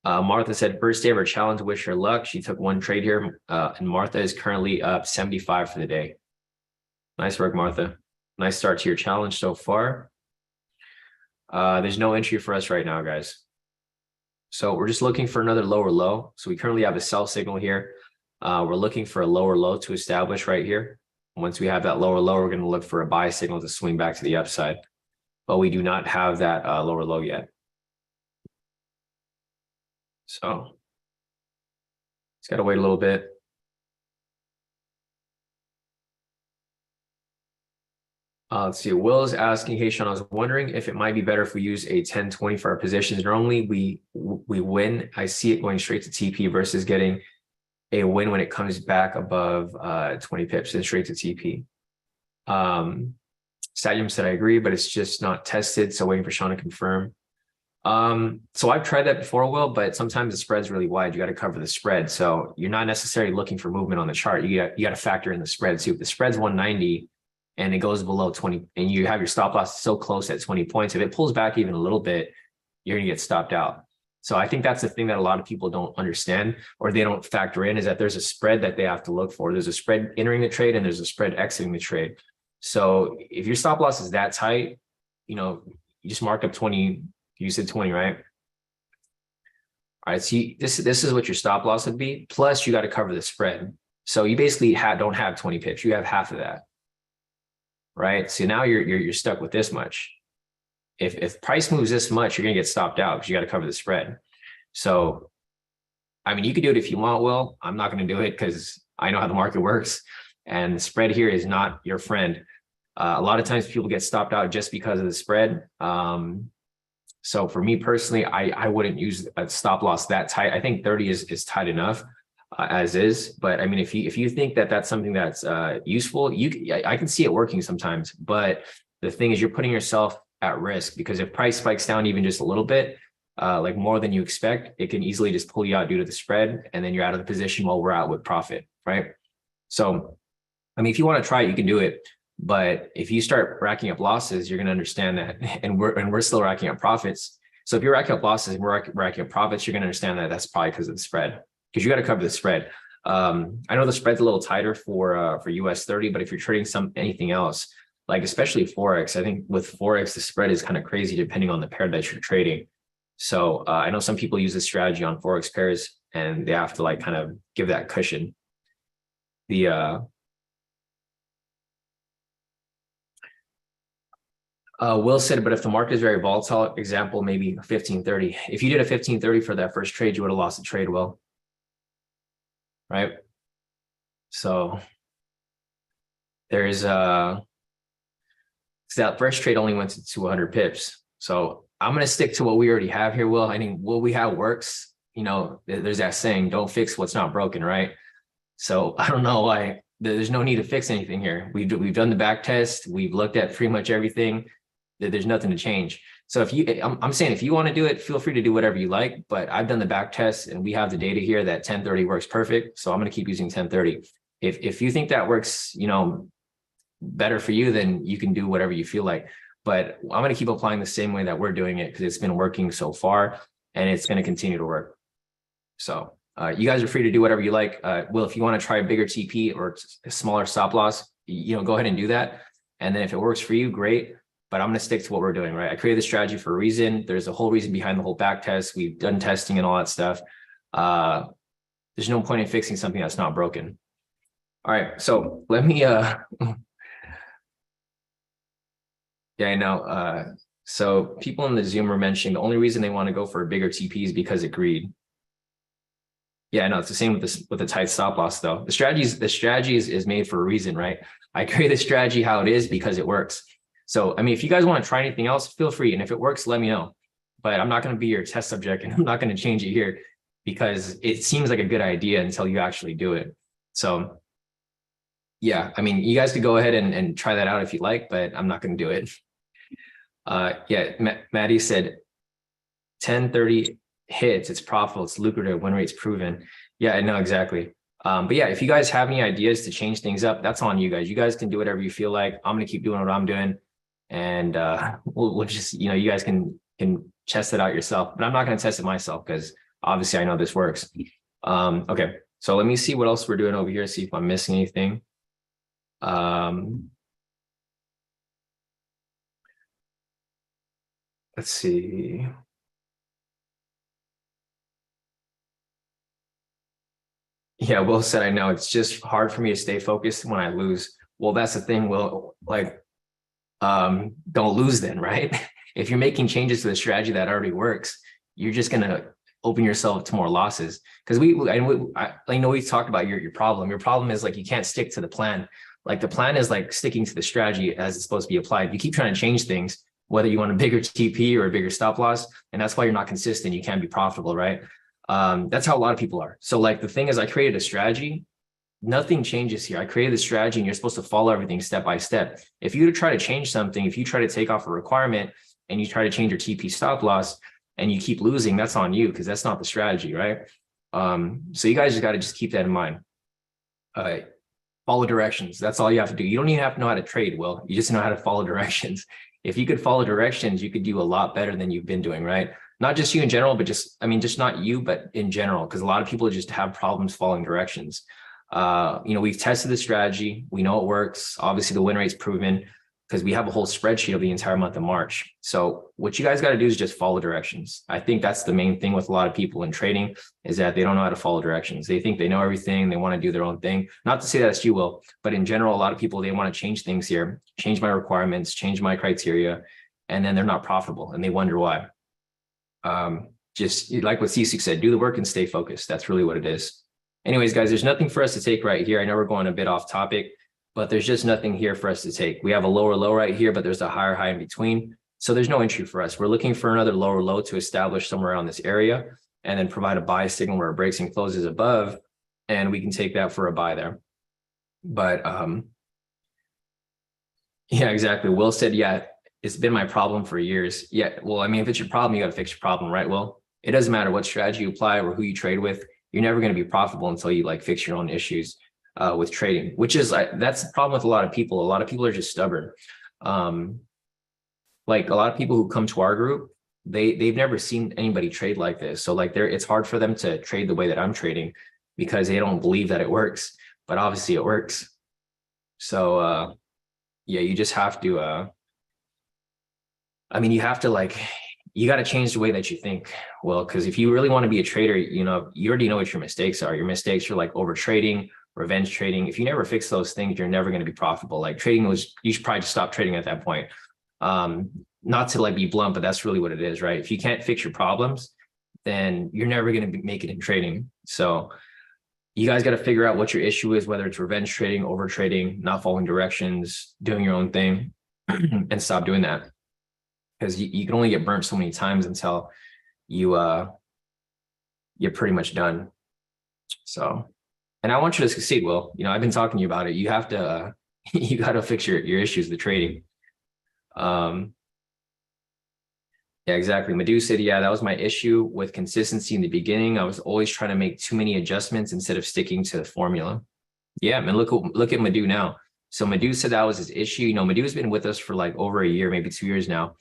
Martha said first day of her challenge, wish her luck. She took one trade here, and Martha is currently up 75 for the day. Nice work, Martha. Nice start to your challenge so far. There's no entry for us right now, guys. So we're just looking for another lower low. So we currently have a sell signal here. We're looking for a lower low to establish right here. Once we have that lower low, we're going to look for a buy signal to swing back to the upside. But we do not have that lower low yet. So it's got to wait a little bit. Let's see. Will is asking, hey, Sean, I was wondering if it might be better if we use a 10-20 for our positions. Normally we win. I see it going straight to TP versus getting a win when it comes back above 20 pips and straight to TP. Stadium said, I agree, but it's just not tested. So waiting for Sean to confirm. So I've tried that before, Will, but sometimes the spread's really wide. You got to cover the spread. So you're not necessarily looking for movement on the chart. You got to factor in the spread. So if the spread's 190 and it goes below 20 and you have your stop loss so close at 20 points, if it pulls back even a little bit, you're going to get stopped out. So I think that's the thing that a lot of people don't understand or they don't factor in is that there's a spread that they have to look for. There's a spread entering the trade and there's a spread exiting the trade. So if your stop loss is that tight, you just mark up 20. You said 20, right? All right, so this is what your stop loss would be. Plus, you got to cover the spread. So you basically don't have 20 pips. You have half of that, right? So now you're stuck with this much. If price moves this much, you're gonna get stopped out because you got to cover the spread. So, I mean, you could do it if you want, Will. I'm not going to do it because I know how the market works, and the spread here is not your friend. A lot of times people get stopped out just because of the spread. So for me personally, I wouldn't use a stop loss that tight. I think 30 is tight enough as is. But I mean, if you think that that's something that's useful, I can see it working sometimes. But the thing is, you're putting yourself at risk because if price spikes down even just a little bit, like more than you expect, it can easily just pull you out due to the spread, and then you're out of the position while we're out with profit, right? So, I mean, if you want to try it, you can do it. But if you start racking up losses, you're going to understand that, and we're still racking up profits. So if you're racking up losses and we're racking up profits, you're going to understand that that's probably because of the spread, because you got to cover the spread. I know the spread's a little tighter for US30, but if you're trading anything else, like especially Forex, I think with Forex the spread is kind of crazy depending on the pair that you're trading. So I know some people use this strategy on Forex pairs, and they have to like kind of give that cushion. Will said, but if the market is very volatile, example, maybe 1530. If you did a 1530 for that first trade, you would have lost the trade, Will. Right? So there's that first trade only went to 200 pips. So I'm going to stick to what we already have here, Will. I mean, what we have works. There's that saying, don't fix what's not broken, right? So I don't know why there's no need to fix anything here. We've done the back test. We've looked at pretty much everything. There's nothing to change. So I'm saying if you want to do it, feel free to do whatever you like, but I've done the back test and we have the data here that 1030 works perfect. So I'm going to keep using 1030. If you think that works, better for you, then you can do whatever you feel like. But I'm going to keep applying the same way that we're doing it because it's been working so far and it's going to continue to work. So you guys are free to do whatever you like. Will, if you want to try a bigger TP or a smaller stop loss, go ahead and do that. And then if it works for you, great. But I'm going to stick to what we're doing, right? I created the strategy for a reason. There's a whole reason behind the whole back test. We've done testing and all that stuff. There's no point in fixing something that's not broken. All right. So let me, yeah, I know. So people in the Zoom are mentioning the only reason they want to go for a bigger TP is because of greed. Yeah, no, it's the same with the tight stop loss though. The strategy is made for a reason, right? I created the strategy how it is because it works. So, I mean, if you guys want to try anything else, feel free. And if it works, let me know. But I'm not going to be your test subject and I'm not going to change it here because it seems like a good idea until you actually do it. So, yeah, I mean, you guys could go ahead and try that out if you like, but I'm not going to do it. Yeah, Maddie said 1030 hits, it's profitable, it's lucrative, win rate's proven. Yeah, I know exactly. But yeah, if you guys have any ideas to change things up, that's on you guys. You guys can do whatever you feel like. I'm gonna keep doing what I'm doing, and we'll just, you guys can test it out yourself. But I'm not gonna test it myself because obviously I know this works. Okay, so let me see what else we're doing over here. See if I'm missing anything. Let's see. Yeah, Will said, I know it's just hard for me to stay focused when I lose. Well, that's the thing. Will, like, don't lose then, right? If you're making changes to the strategy that already works, you're just gonna open yourself to more losses. Because I know we've talked about your problem. Your problem is like you can't stick to the plan. Like the plan is like sticking to the strategy as it's supposed to be applied. You keep trying to change things, whether you want a bigger TP or a bigger stop loss, and that's why you're not consistent. You can't be profitable, right? That's how a lot of people are. So like the thing is, I created a strategy. Nothing changes here. I created the strategy and you're supposed to follow everything step by step. If you try to change something, if you try to take off a requirement and you try to change your TP stop loss and you keep losing, that's on you because that's not the strategy, right? So you guys just got to just keep that in mind. Follow directions. That's all you have to do. You don't even have to know how to trade, Will. You just know how to follow directions. If you could follow directions, you could do a lot better than you've been doing, right? Not just you in general, but just not you, but in general, because a lot of people just have problems following directions. We've tested the strategy. We know it works. Obviously, the win rate's proven because we have a whole spreadsheet of the entire month of March. So what you guys got to do is just follow directions. I think that's the main thing with a lot of people in trading is that they don't know how to follow directions. They think they know everything. They want to do their own thing. Not to say that's you, Will, but in general, a lot of people, they want to change things here, change my requirements, change my criteria, and then they're not profitable and they wonder why. Just like what Cece said, do the work and stay focused. That's really what it is. Anyways, guys, there's nothing for us to take right here. I know we're going a bit off topic, but there's just nothing here for us to take. We have a lower low right here, but there's a higher high in between. So there's no entry for us. We're looking for another lower low to establish somewhere around this area and then provide a buy signal where it breaks and closes above. And we can take that for a buy there. But yeah, exactly. Will said, yeah, it's been my problem for years. Yeah, well, I mean, if it's your problem, you got to fix your problem, right? Will, it doesn't matter what strategy you apply or who you trade with. You're never going to be profitable until you like fix your own issues with trading, which is that's the problem with a lot of people. A lot of people are just stubborn. Like a lot of people who come to our group, they've never seen anybody trade like this. So like it's hard for them to trade the way that I'm trading because they don't believe that it works, but obviously it works. So yeah, you just have to you have to you got to change the way that you think. Well, because if you really want to be a trader, you already know what your mistakes are. Your mistakes are like over trading, revenge trading. If you never fix those things, you're never going to be profitable. Like trading you should probably just stop trading at that point. Not to be blunt, but that's really what it is, right? If you can't fix your problems, then you're never going to make it in trading. So you guys got to figure out what your issue is, whether it's revenge trading, over trading, not following directions, doing your own thing, and stop doing that. Because you can only get burnt so many times until you're pretty much done. So, and I want you to succeed, Will. I've been talking to you about it. You have to, you got to fix your issues with trading. Yeah, exactly. Madhu said, yeah, that was my issue with consistency in the beginning. I was always trying to make too many adjustments instead of sticking to the formula. Yeah, man, look at Madhu now. So Madhu said that was his issue. Madhu's been with us for over a year, maybe 2 years now.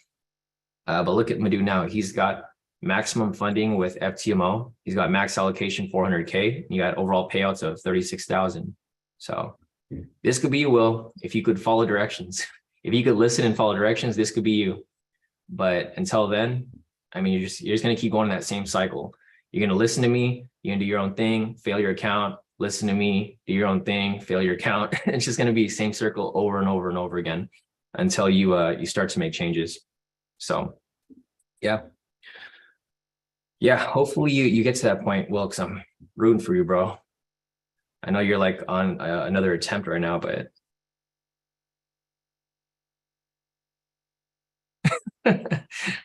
But look at Madhu now. He's got maximum funding with FTMO. He's got max allocation 400K. You got overall payouts of 36,000. So this could be you, Will, if you could follow directions. If you could listen and follow directions, this could be you. But until then, you're just going to keep going in that same cycle. You're going to listen to me. You're going to do your own thing, fail your account, listen to me, do your own thing, fail your account. It's just going to be the same circle over and over and over again until you start to make changes. So yeah. Hopefully you get to that point, Will, because I'm rooting for you, bro. I know you're on another attempt right now, but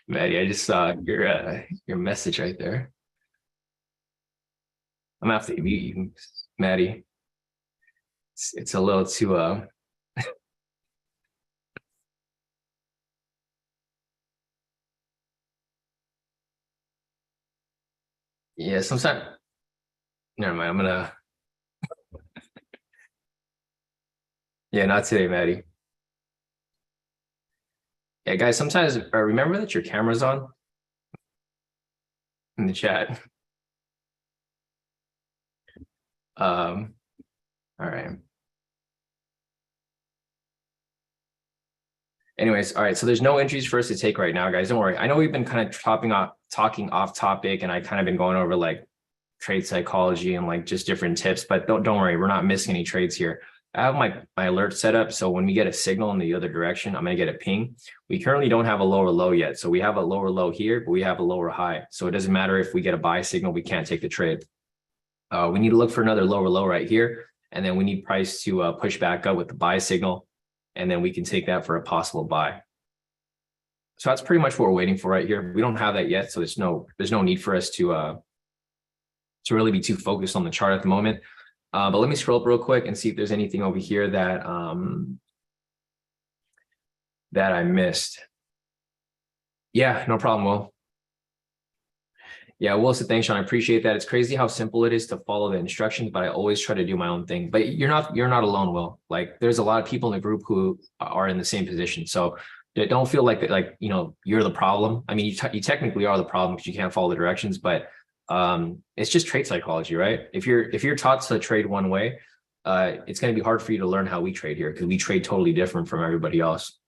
Maddie, I just saw your message right there. I'm gonna have to mute you, Maddie. It's a little too yeah, sometimes never mind. Yeah, not today, Maddie. Yeah, guys, sometimes remember that your camera's on in the chat. All right. Anyways, all right. So there's no entries for us to take right now, guys. Don't worry. I know we've been kind of talking off topic, and I kind of been going over like trade psychology and like just different tips, but don't worry, we're not missing any trades here. I have my alert set up. So when we get a signal in the other direction, I'm going to get a ping. We currently don't have a lower low yet. So we have a lower low here, but we have a lower high. So it doesn't matter if we get a buy signal, we can't take the trade. We need to look for another lower low right here. And then we need price to push back up with the buy signal. And then we can take that for a possible buy. So that's pretty much what we're waiting for right here. We don't have that yet. So there's no need for us to really be too focused on the chart at the moment. But let me scroll up real quick and see if there's anything over here that that I missed. Yeah, no problem, Will. Yeah, Will said, thanks, Sean. I appreciate that. It's crazy how simple it is to follow the instructions, but I always try to do my own thing. But you're not alone, Will. Like there's a lot of people in the group who are in the same position. So don't feel like you're the problem. I mean, you technically are the problem because you can't follow the directions, but it's just trade psychology, right? If you're taught to trade one way, it's going to be hard for you to learn how we trade here because we trade totally different from everybody else.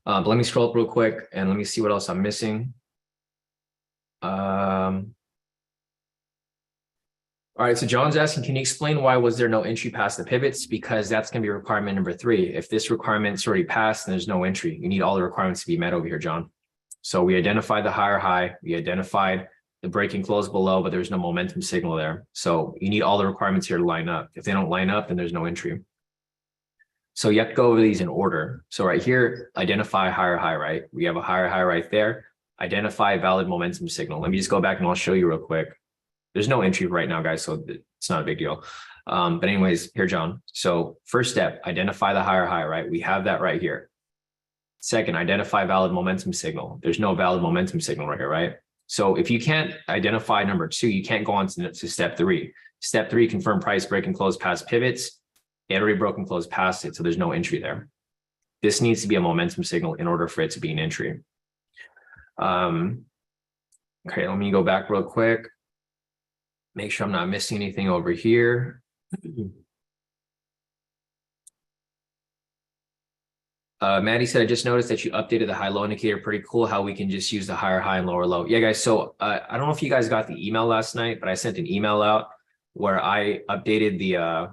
But let me scroll up real quick and let me see what else I'm missing. All right, so John's asking, can you explain why was there no entry past the pivots? Because that's going to be requirement number 3. If this requirement's already passed, then there's no entry. You need all the requirements to be met over here, John. So we identified the higher high, we identified the break and close below, but there's no momentum signal there. So you need all the requirements here to line up. If they don't line up, then there's no entry. So you have to go over these in order. So right here, identify higher high, right? We have a higher high right there. Identify valid momentum signal. Let me just go back and I'll show you real quick. There's no entry right now, guys, so it's not a big deal. But anyways, here, John. So first step, identify the higher high, right? We have that right here. Second, identify valid momentum signal. There's no valid momentum signal right here, right? So if you can't identify number 2, you can't go on to step 3. Step 3, confirm price break and close past pivots. It already broke and closed past it, so there's no entry there. This needs to be a momentum signal in order for it to be an entry. Okay, let me go back real quick. Make sure I'm not missing anything over here. Maddie said, I just noticed that you updated the high-low indicator. Pretty cool how we can just use the higher high and lower low. Yeah, guys. So I don't know if you guys got the email last night, but I sent an email out where I updated the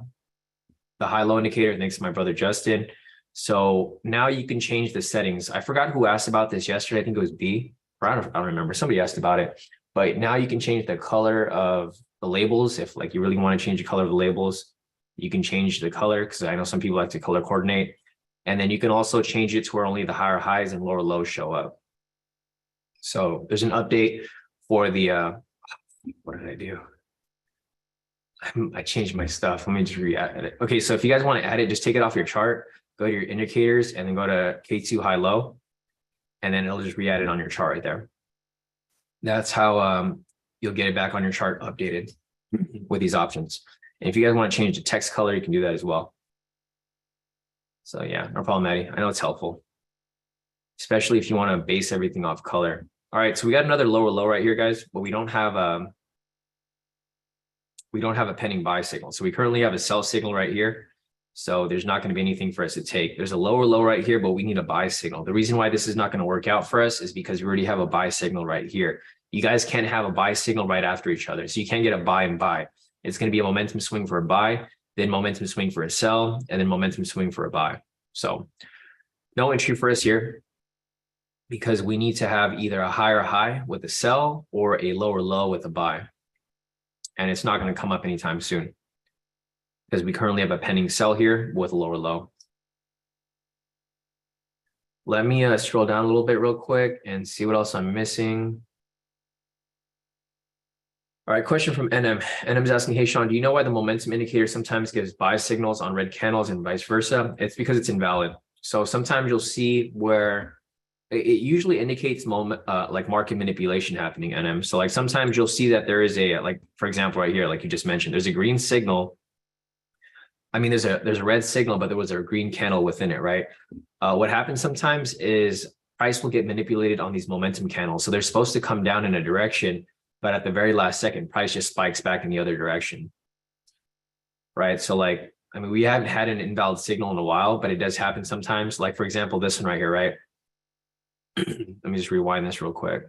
high-low indicator. Thanks to my brother, Justin. So now you can change the settings. I forgot who asked about this yesterday. I think it was B. Or I don't remember. Somebody asked about it. But now you can change the color of the labels. If like you really want to change the color of the labels, you can change the color because I know some people like to color coordinate. And then you can also change it to where only the higher highs and lower lows show up. So there's an update for the, what did I do? I changed my stuff. Let me just re-add it. Okay, so if you guys want to add it, just take it off your chart, go to your indicators, and then go to K2 high low, and then it'll just re-add it on your chart right there. That's how you'll get it back on your chart updated with these options. And if you guys want to change the text color, you can do that as well. So yeah, no problem, Maddie. I know it's helpful, especially if you want to base everything off color. All right, so we got another lower low right here, guys, but we don't have a pending buy signal. So we currently have a sell signal right here. So there's not going to be anything for us to take. There's a lower low right here, but we need a buy signal. The reason why this is not going to work out for us is because we already have a buy signal right here. You guys can't have a buy signal right after each other. So you can't get a buy and buy. It's going to be a momentum swing for a buy, then momentum swing for a sell, and then momentum swing for a buy. So no entry for us here because we need to have either a higher high with a sell or a lower low with a buy. And it's not going to come up anytime soon because we currently have a pending sell here with a lower low. Let me scroll down a little bit real quick and see what else I'm missing. All right, question from NM. NM's asking, hey, Sean, do you know why the momentum indicator sometimes gives buy signals on red candles and vice versa? It's because it's invalid. So sometimes you'll see where it usually indicates like market manipulation happening, NM. So like sometimes you'll see that there is a, like, for example, right here, like you just mentioned, there's a green signal, I mean, there's a red signal, but there was a green candle within it, right? What happens sometimes is price will get manipulated on these momentum candles. So they're supposed to come down in a direction, but at the very last second, price just spikes back in the other direction, right? So like, I mean, we haven't had an invalid signal in a while, but it does happen sometimes. Like for example, this one right here, right? Let me just rewind this real quick.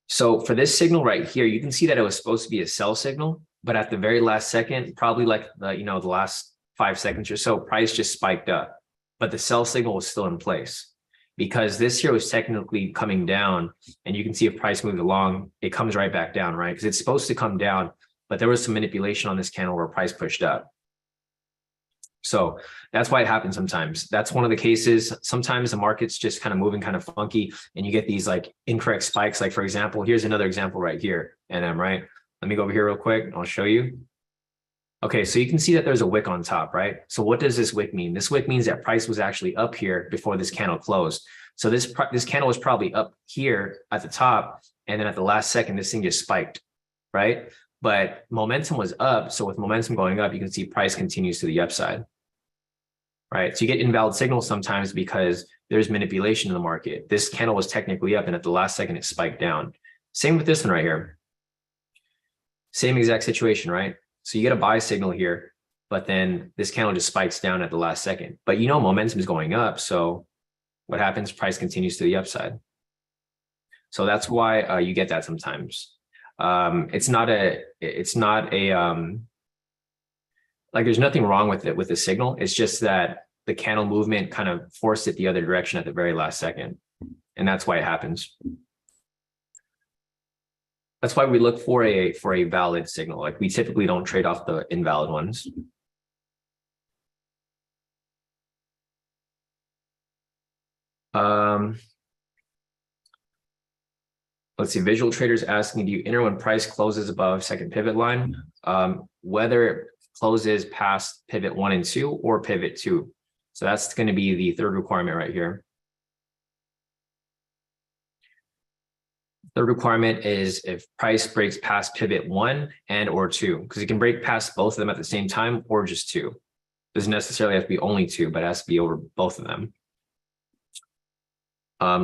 So for this signal right here, you can see that it was supposed to be a sell signal, but at the very last second, probably like the last 5 seconds or so, price just spiked up, but the sell signal was still in place because this here was technically coming down, and you can see if price moved along, it comes right back down, right? Because it's supposed to come down, but there was some manipulation on this candle where price pushed up. So that's why it happens sometimes. That's one of the cases. Sometimes the market's just kind of moving kind of funky and you get these like incorrect spikes. Like for example, here's another example right here. NM, right? Let me go over here real quick. I'll show you. Okay, so you can see that there's a wick on top, right? So what does this wick mean? This wick means that price was actually up here before this candle closed. So this candle was probably up here at the top, and then at the last second, this thing just spiked, right? But momentum was up. So with momentum going up, you can see price continues to the upside, right? So you get invalid signals sometimes because there's manipulation in the market. This candle was technically up, and at the last second, it spiked down. Same with this one right here. Same exact situation, right? So you get a buy signal here, but then this candle just spikes down at the last second. But momentum is going up. So what happens? Price continues to the upside. So that's why you get that sometimes. It's not a like there's nothing wrong with it with the signal. It's just that the candle movement kind of forced it the other direction at the very last second. And that's why it happens. That's why we look for a valid signal. Like we typically don't trade off the invalid ones. Let's see, visual traders asking, do you enter when price closes above second pivot line? Whether it closes past pivot 1 and 2 or pivot 2. So that's going to be the third requirement right here. The requirement is if price breaks past pivot 1 and or 2, because you can break past both of them at the same time or just 2. Doesn't necessarily have to be only 2, but it has to be over both of them.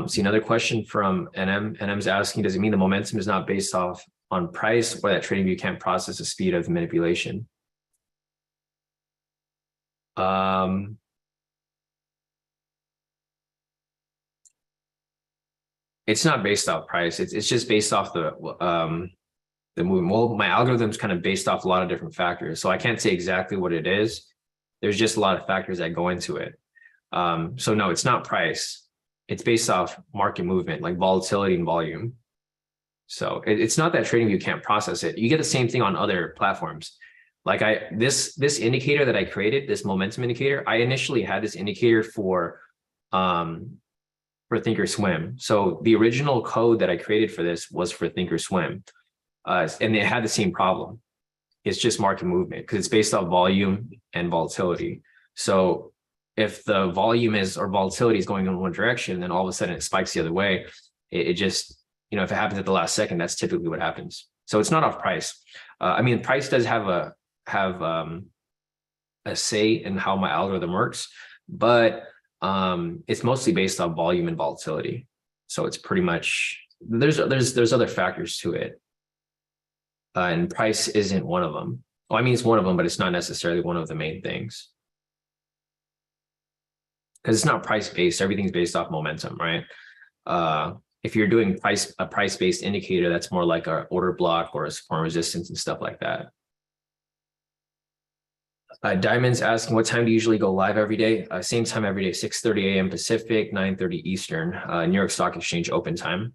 See another question from NM. NM's asking, does it mean the momentum is not based off on price, or that trading view can't process the speed of manipulation? It's not based off price. It's just based off the movement. Well, my algorithm's kind of based off a lot of different factors, so I can't say exactly what it is. There's just a lot of factors that go into it. So no, it's not price. It's based off market movement, like volatility and volume. So it's not that TradingView can't process it. You get the same thing on other platforms. Like this indicator that I created, this momentum indicator, I initially had this indicator for Thinkorswim. So the original code that I created for this was for Thinkorswim, and it had the same problem. It's just market movement because it's based off volume and volatility. So if the volume or volatility is going in one direction, then all of a sudden it spikes the other way. It just, if it happens at the last second, that's typically what happens. So it's not off price. I mean, price does have a say in how my algorithm works, but it's mostly based on volume and volatility. So it's pretty much, there's other factors to it. And price isn't one of them. Well, I mean, it's one of them, but it's not necessarily one of the main things. Because it's not price-based, everything's based off momentum, right? If you're doing a price-based indicator, that's more like an order block or a support resistance and stuff like that. Diamond's asking, what time do you usually go live every day? Same time every day, 6:30 a.m. Pacific, 9:30 Eastern, New York Stock Exchange open time.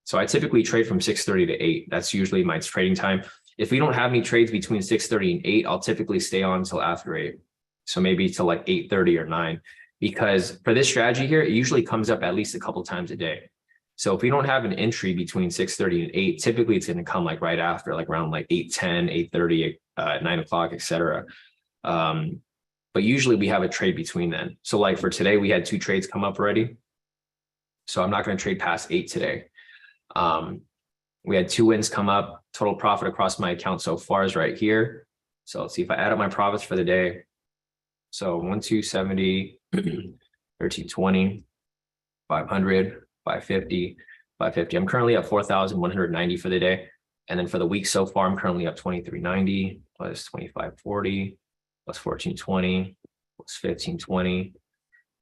So I typically trade from 6:30 to 8. That's usually my trading time. If we don't have any trades between 6:30 and 8, I'll typically stay on until after 8. So maybe till like 8:30 or 9. Because for this strategy here, it usually comes up at least a couple times a day. So if we don't have an entry between 6:30 and 8, typically it's going to come like right after, like around like 8:10, 8:30, 9 o'clock, etc. But usually we have a trade between then. So like for today, we had 2 trades come up already. So I'm not going to trade past 8 today. We had 2 wins come up. Total profit across my account so far is right here. So let's see if I add up my profits for the day. So 1270, 1320, 500, 550, 550. I'm currently at 4,190 for the day. And then for the week so far, I'm currently up 2390 plus 2540 plus 1420 plus 1520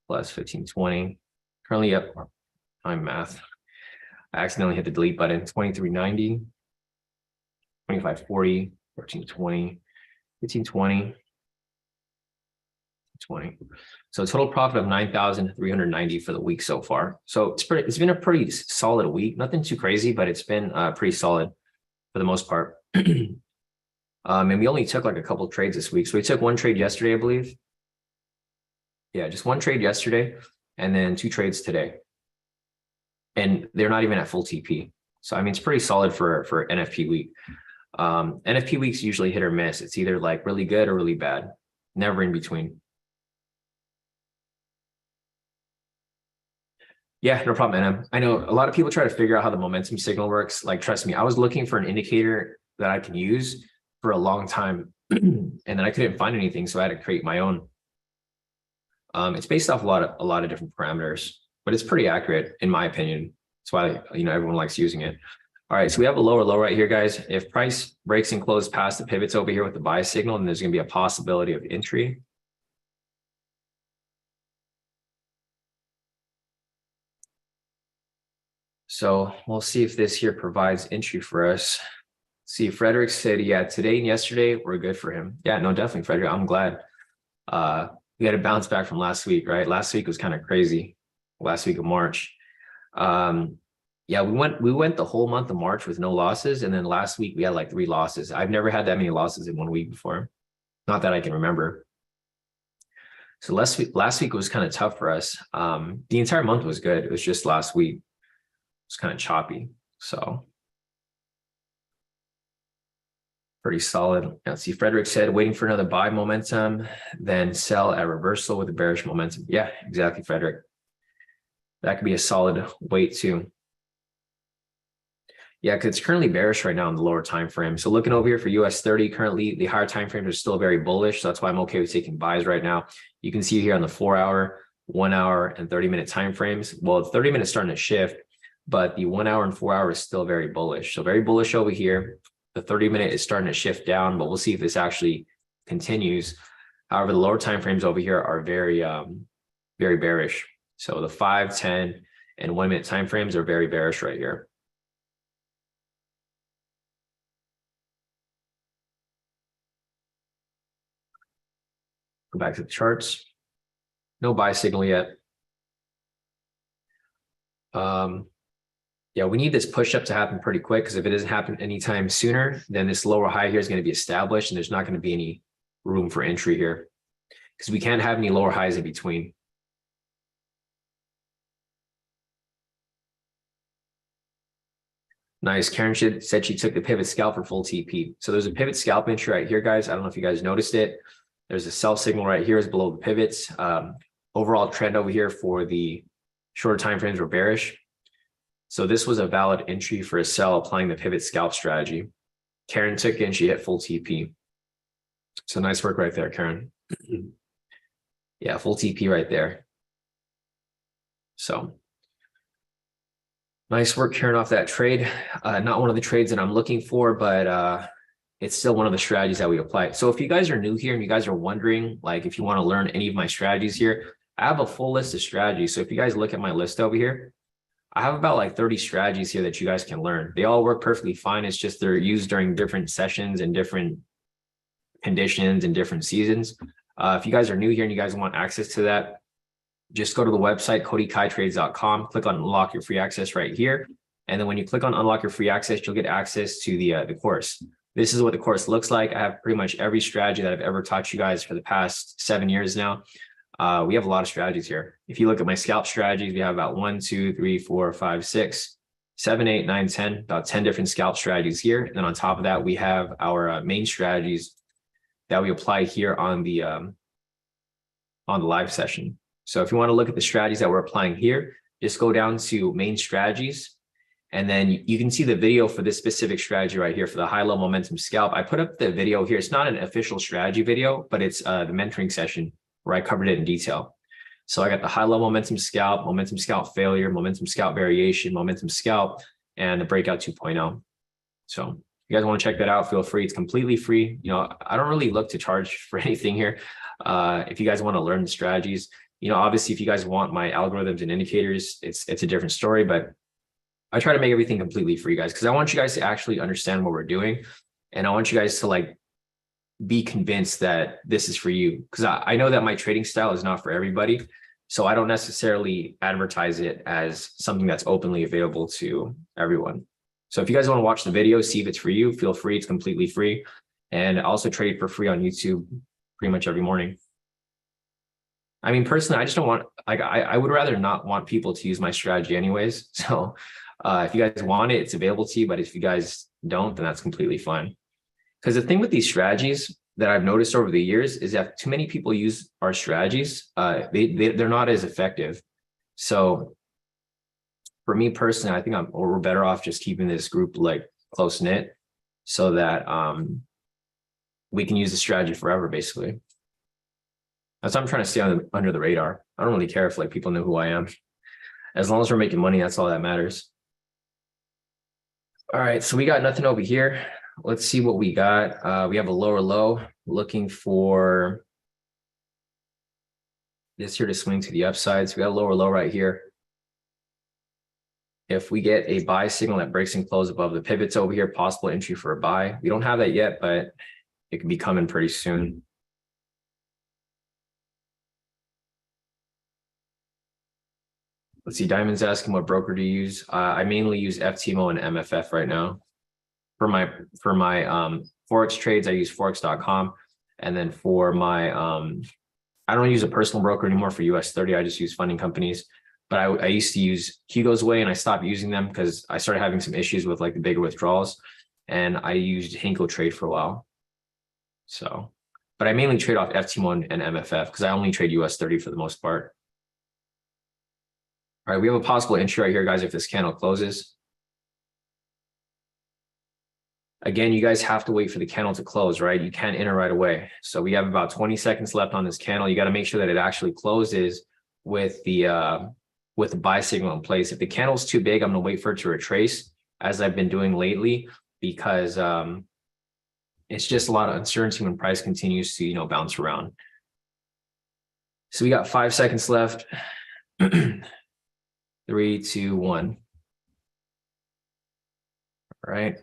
plus 1520. Currently up, time math. I accidentally hit the delete button. 2390, 2540, 1420, 1520, 20. So total profit of 9,390 for the week so far. So it's been a pretty solid week. Nothing too crazy, but it's been pretty solid for the most part. And we only took like a couple of trades this week. So we took one trade yesterday, I believe. Yeah, just one trade yesterday and then 2 trades today. And they're not even at full TP. So I mean, it's pretty solid for NFP week. NFP weeks usually hit or miss. It's either like really good or really bad, never in between. Yeah, no problem, NM. I know a lot of people try to figure out how the momentum signal works. Like, trust me, I was looking for an indicator that I can use for a long time, and then I couldn't find anything, so I had to create my own. It's based off a lot of different parameters, but it's pretty accurate in my opinion. That's why everyone likes using it. All right, so we have a lower low right here, guys. If price breaks and closes past the pivots over here with the buy signal, then there's going to be a possibility of entry. So we'll see if this here provides entry for us. See, Frederick said, yeah, today and yesterday were good for him. Yeah, no, definitely, Frederick. I'm glad. We had a bounce back from last week, right? Last week was kind of crazy. Last week of March. Yeah, we went the whole month of March with no losses, and then last week we had like 3 losses. I've never had that many losses in one week before, not that I can remember. So last week was kind of tough for us. The entire month was good. It was just last week. It's kind of choppy, so pretty solid. Let's see, Frederick said, waiting for another buy momentum, then sell at reversal with a bearish momentum. Yeah, exactly, Frederick. That could be a solid wait too. Yeah, because it's currently bearish right now in the lower time frame. So looking over here for US30, currently the higher time frames are still very bullish. So that's why I'm okay with taking buys right now. You can see here on the 4-hour, 1-hour, and 30-minute time frames. Well, 30 minutes starting to shift, but the 1-hour and 4-hour is still very bullish. So very bullish over here. The 30-minute is starting to shift down, but we'll see if this actually continues. However, the lower time frames over here are very, very bearish. So the 5, 10, and 1-minute time frames are very bearish right here. Go back to the charts. No buy signal yet. Yeah, we need this push up to happen pretty quick, because if it doesn't happen anytime sooner, then this lower high here is going to be established and there's not going to be any room for entry here, because we can't have any lower highs in between. Nice. Karen said she took the pivot scalp for full TP. So there's a pivot scalp entry right here, guys. I don't know if you guys noticed it. There's a sell signal right here is below the pivots. Overall trend over here for the shorter time frames were bearish. So this was a valid entry for a sell applying the pivot scalp strategy. Karen took it and she hit full TP. So nice work right there, Karen. Yeah, full TP right there. So nice work carrying off that trade. Not one of the trades that I'm looking for, but it's still one of the strategies that we apply. So if you guys are new here and you guys are wondering, like, if you want to learn any of my strategies here, I have a full list of strategies. So if you guys look at my list over here, I have about like 30 strategies here that you guys can learn. They all work perfectly fine. It's just they're used during different sessions and different conditions and different seasons. If you guys are new here and you guys want access to that, just go to the website, kodikaitrades.com, click on unlock your free access right here. And then when you click on unlock your free access, you'll get access to the course. This is what the course looks like. I have pretty much every strategy that I've ever taught you guys for the past 7 years now. We have a lot of strategies here. If you look at my scalp strategies, we have about 1, 2, 3, 4, 5, 6, 7, 8, 9, 10, about 10 different scalp strategies here. And then on top of that, we have our main strategies that we apply here on the live session. So if you want to look at the strategies that we're applying here, just go down to main strategies. And then you can see the video for this specific strategy right here for the high level momentum scalp. I put up the video here. It's not an official strategy video, but it's the mentoring session where I covered it in detail. So I got the high level momentum scalp failure, momentum scalp variation, momentum scalp, and the breakout 2.0. So if you guys want to check that out, feel free. It's completely free. You know, I don't really look to charge for anything here. If you guys want to learn the strategies, you know, obviously if you guys want my algorithms and indicators, it's a different story, but I try to make everything completely free, guys, because I want you guys to actually understand what we're doing. And I want you guys to like be convinced that this is for you, because I know that my trading style is not for everybody. So I don't necessarily advertise it as something that's openly available to everyone. So if you guys want to watch the video, see if it's for you, feel free. It's completely free. And I also trade for free on YouTube pretty much every morning. I mean, personally, I just don't want, like, I would rather not want people to use my strategy anyways. So if you guys want it, it's available to you. But if you guys don't, then that's completely fine. Because the thing with these strategies that I've noticed over the years is that too many people use our strategies. They're not as effective. So for me personally, I think we're better off just keeping this group like close knit so that we can use the strategy forever, basically. That's why I'm trying to stay under the radar. I don't really care if like people know who I am. As long as we're making money, that's all that matters. All right, so we got nothing over here. Let's see what we got. We have a lower low, looking for this here to swing to the upside. So we got a lower low right here. If we get a buy signal that breaks and close above the pivots over here, possible entry for a buy. We don't have that yet, but it could be coming pretty soon. Let's see, Diamond's asking what broker to use. I mainly use FTMO and MFF right now. For my Forex trades, I use Forex.com. And then for my, I don't use a personal broker anymore for US30. I just use funding companies. But I used to use Hugo's Way, and I stopped using them because I started having some issues with like the bigger withdrawals. And I used Hinko Trade for a while. So, but I mainly trade off FTMO and MFF because I only trade US30 for the most part. All right, we have a possible entry right here, guys, if this candle closes. Again, you guys have to wait for the candle to close, right? You can't enter right away. So we have about 20 seconds left on this candle. You got to make sure that it actually closes with the buy signal in place. If the candle's too big, I'm going to wait for it to retrace, as I've been doing lately, because it's just a lot of uncertainty when price continues to, you know, bounce around. So we got 5 seconds left. 3, 2, 1. All right.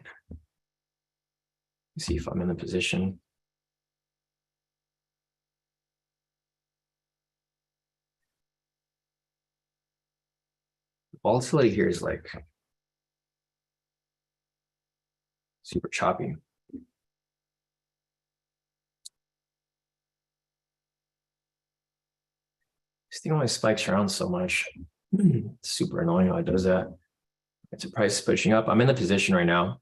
Let's see if I'm in the position. The volatility here is like super choppy. This thing always spikes around so much. It's super annoying how it does that. It's a price pushing up. I'm in the position right now.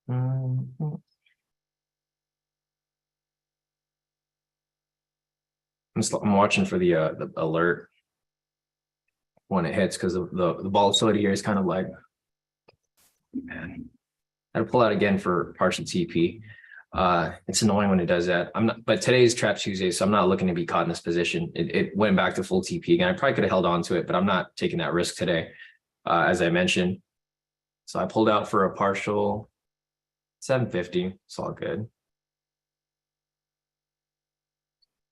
I'm watching for the alert when it hits, because the volatility here is kind of like, man, I had to pull out again for partial TP. It's annoying when it does that. But today's Trap Tuesday, so I'm not looking to be caught in this position. It went back to full TP again. I probably could have held on to it, but I'm not taking that risk today, as I mentioned. So I pulled out for a partial 750. It's all good.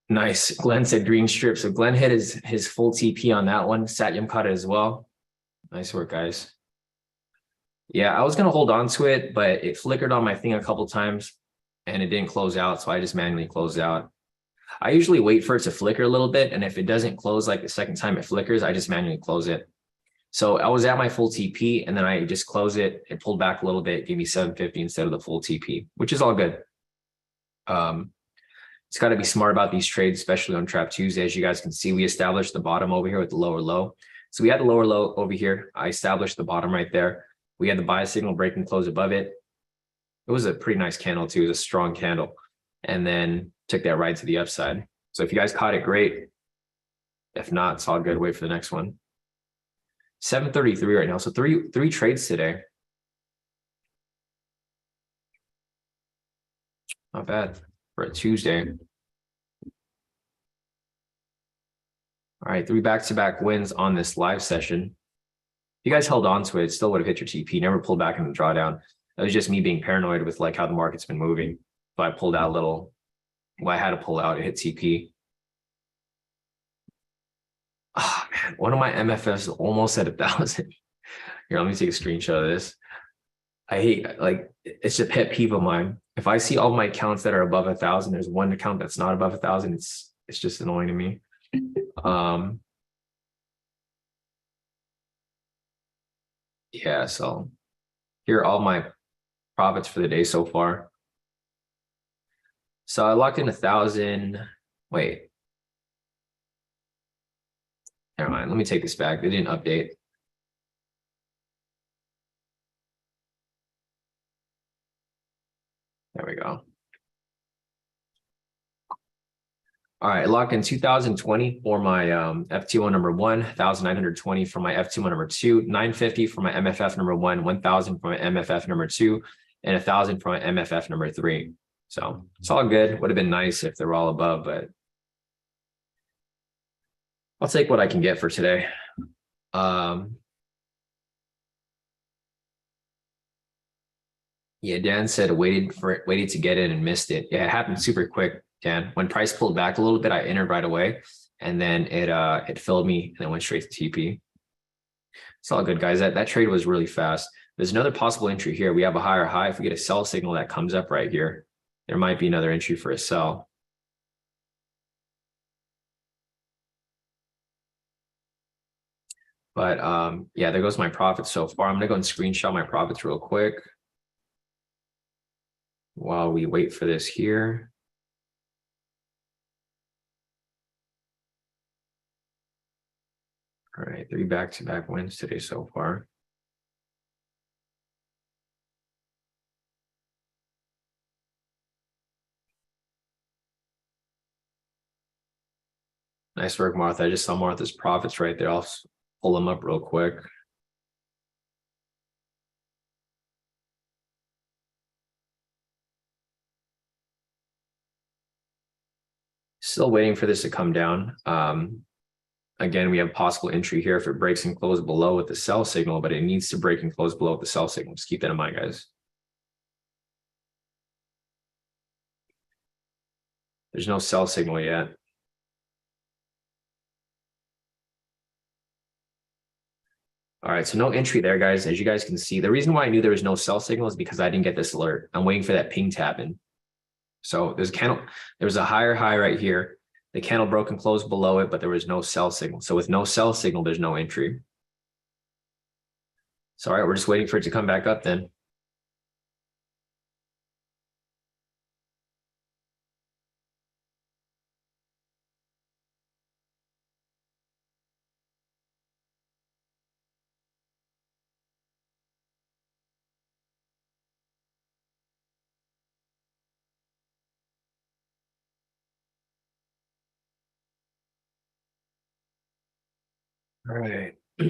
Nice. Glenn said green strip. So Glenn hit his full TP on that one. Satyam caught it as well. Nice work, guys. Yeah, I was going to hold on to it, but it flickered on my thing a couple times and it didn't close out. So I just manually closed out. I usually wait for it to flicker a little bit. And if it doesn't close like the second time it flickers, I just manually close it. So I was at my full TP and then I just closed it. It pulled back a little bit, gave me 750 instead of the full TP, which is all good. It's got to be smart about these trades, especially on Trap Tuesday. As you guys can see, we established the bottom over here with the lower low. So we had the lower low over here. I established the bottom right there. We had the buy signal break and close above it. It was a pretty nice candle too. It was a strong candle. And then took that right to the upside. So if you guys caught it, great. If not, it's all good. Wait for the next one. 7:33 right now. So three trades today. Not bad for a Tuesday. All right, 3 back-to-back wins on this live session. If you guys held on to it, still would have hit your TP. Never pulled back in the drawdown. That was just me being paranoid with like how the market's been moving. So I pulled out a little. Well, I had to pull out. It hit TP. Oh man, one of my MFS almost at 1,000. Here, let me take a screenshot of this. I hate, like, it's a pet peeve of mine. If I see all my accounts that are above 1,000, there's one account that's not above 1,000. It's just annoying to me. Yeah, so here are all my profits for the day so far. So I locked in 1,000. Wait. Never mind. Let me take this back. They didn't update. There we go. All right, locked in 2,020 for my FT1 number 1, 1,920 for my FT1 number 2, 950 for my MFF number 1, 1,000 for my MFF number 2, and 1,000 for my MFF number 3. So it's all good. Would have been nice if they were all above, but I'll take what I can get for today. Yeah, Dan said waited to get in and missed it. Yeah, it happened super quick, Dan. When price pulled back a little bit, I entered right away, and then it filled me and then went straight to TP. It's all good, guys. That trade was really fast. There's another possible entry here. We have a higher high. If we get a sell signal that comes up right here, there might be another entry for a sell. But yeah, there goes my profits so far. I'm gonna go and screenshot my profits real quick while we wait for this here. All right, 3 back-to-back wins today so far. Nice work, Martha. I just saw Martha's profits right there. I'll pull them up real quick. Still waiting for this to come down. Again, we have possible entry here if it breaks and closes below with the sell signal, but it needs to break and close below with the sell signal. Just keep that in mind, guys. There's no sell signal yet. All right, so no entry there, guys. As you guys can see, the reason why I knew there was no sell signal is because I didn't get this alert. I'm waiting for that ping to happen. So there's a candle, there was a higher high right here. The candle broke and closed below it, but there was no sell signal. So with no sell signal, there's no entry. So all right, we're just waiting for it to come back up then. All right. All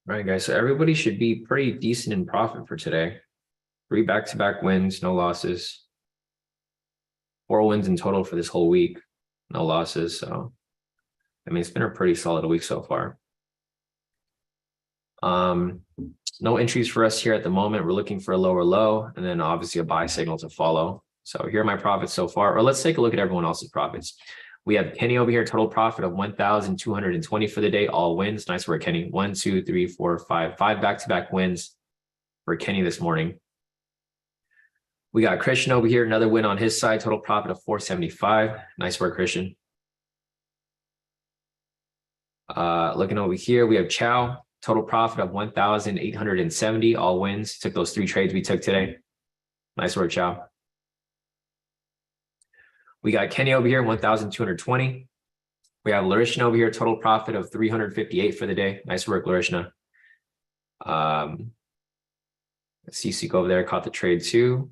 right, guys. So everybody should be pretty decent in profit for today. 3 back-to-back wins, no losses. 4 wins in total for this whole week, no losses. So, I mean, it's been a pretty solid week so far. No entries for us here at the moment. We're looking for a lower low and then obviously a buy signal to follow. So here are my profits so far, or let's take a look at everyone else's profits. We have Kenny over here, total profit of 1,220 for the day, all wins. Nice work, Kenny. 1, 2, 3, 4, 5 back-to-back wins for Kenny this morning. We got Christian over here, another win on his side, total profit of 475. Nice work, Christian. Looking over here, we have Chow, total profit of 1,870, all wins. Took those 3 trades we took today. Nice work, Chow. We got Kenny over here, 1,220. We have Larishna over here, total profit of 358 for the day. Nice work, Larishna. CC over there caught the trade too.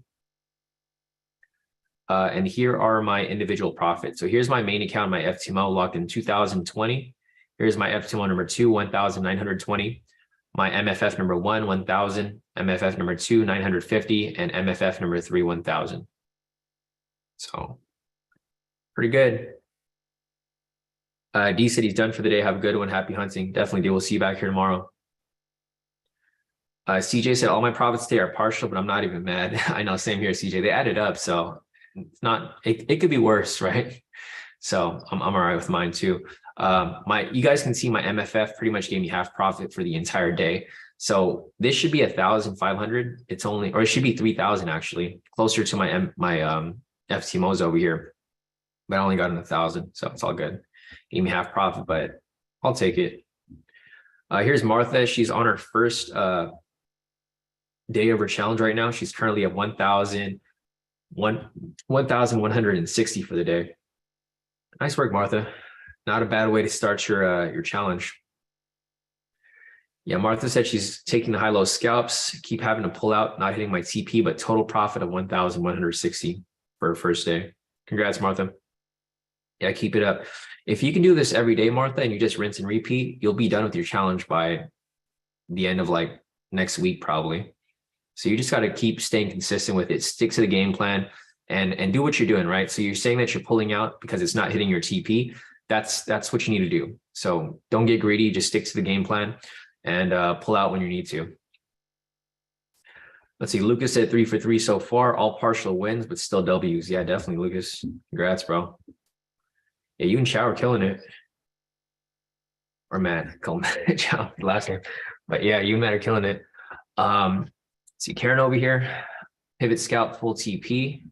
And here are my individual profits. So here's my main account, my FTMO locked in 2020. Here's my FTMO number 2, 1,920. My MFF number 1, 1,000. MFF number 2, 950. And MFF number 3, 1,000. So pretty good. D said he's done for the day. Have a good one. Happy hunting. Definitely do. We'll see you back here tomorrow. CJ said all my profits today are partial, but I'm not even mad. I know, same here, CJ. They added up, so it's not. It could be worse, right? So I'm all right with mine too. You guys can see my MFF pretty much gave me half profit for the entire day. So this should be 1,500. It's only, or it should be 3,000 actually, closer to my FTMOs over here. But I only got 1,000, so it's all good. Gave me half profit, but I'll take it. Here's Martha. She's on her first day of her challenge right now. She's currently at 1,160 for the day. Nice work, Martha. Not a bad way to start your challenge. Yeah, Martha said she's taking the high-low scalps, keep having to pull out, not hitting my TP, but total profit of 1,160 for her first day. Congrats, Martha. Yeah, keep it up. If you can do this every day, Martha, and you just rinse and repeat, you'll be done with your challenge by the end of like next week, probably. So you just got to keep staying consistent with it. Stick to the game plan and do what you're doing, right? So you're saying that you're pulling out because it's not hitting your TP. That's what you need to do. So don't get greedy. Just stick to the game plan and pull out when you need to. Let's see. Lucas said 3 for 3 so far. All partial wins, but still W's. Yeah, definitely, Lucas. Congrats, bro. Yeah, you and Chow are killing it. Or Matt. Call him Chow, last name. But yeah, you and Matt are killing it. See Karen over here. Pivot scalp full TP.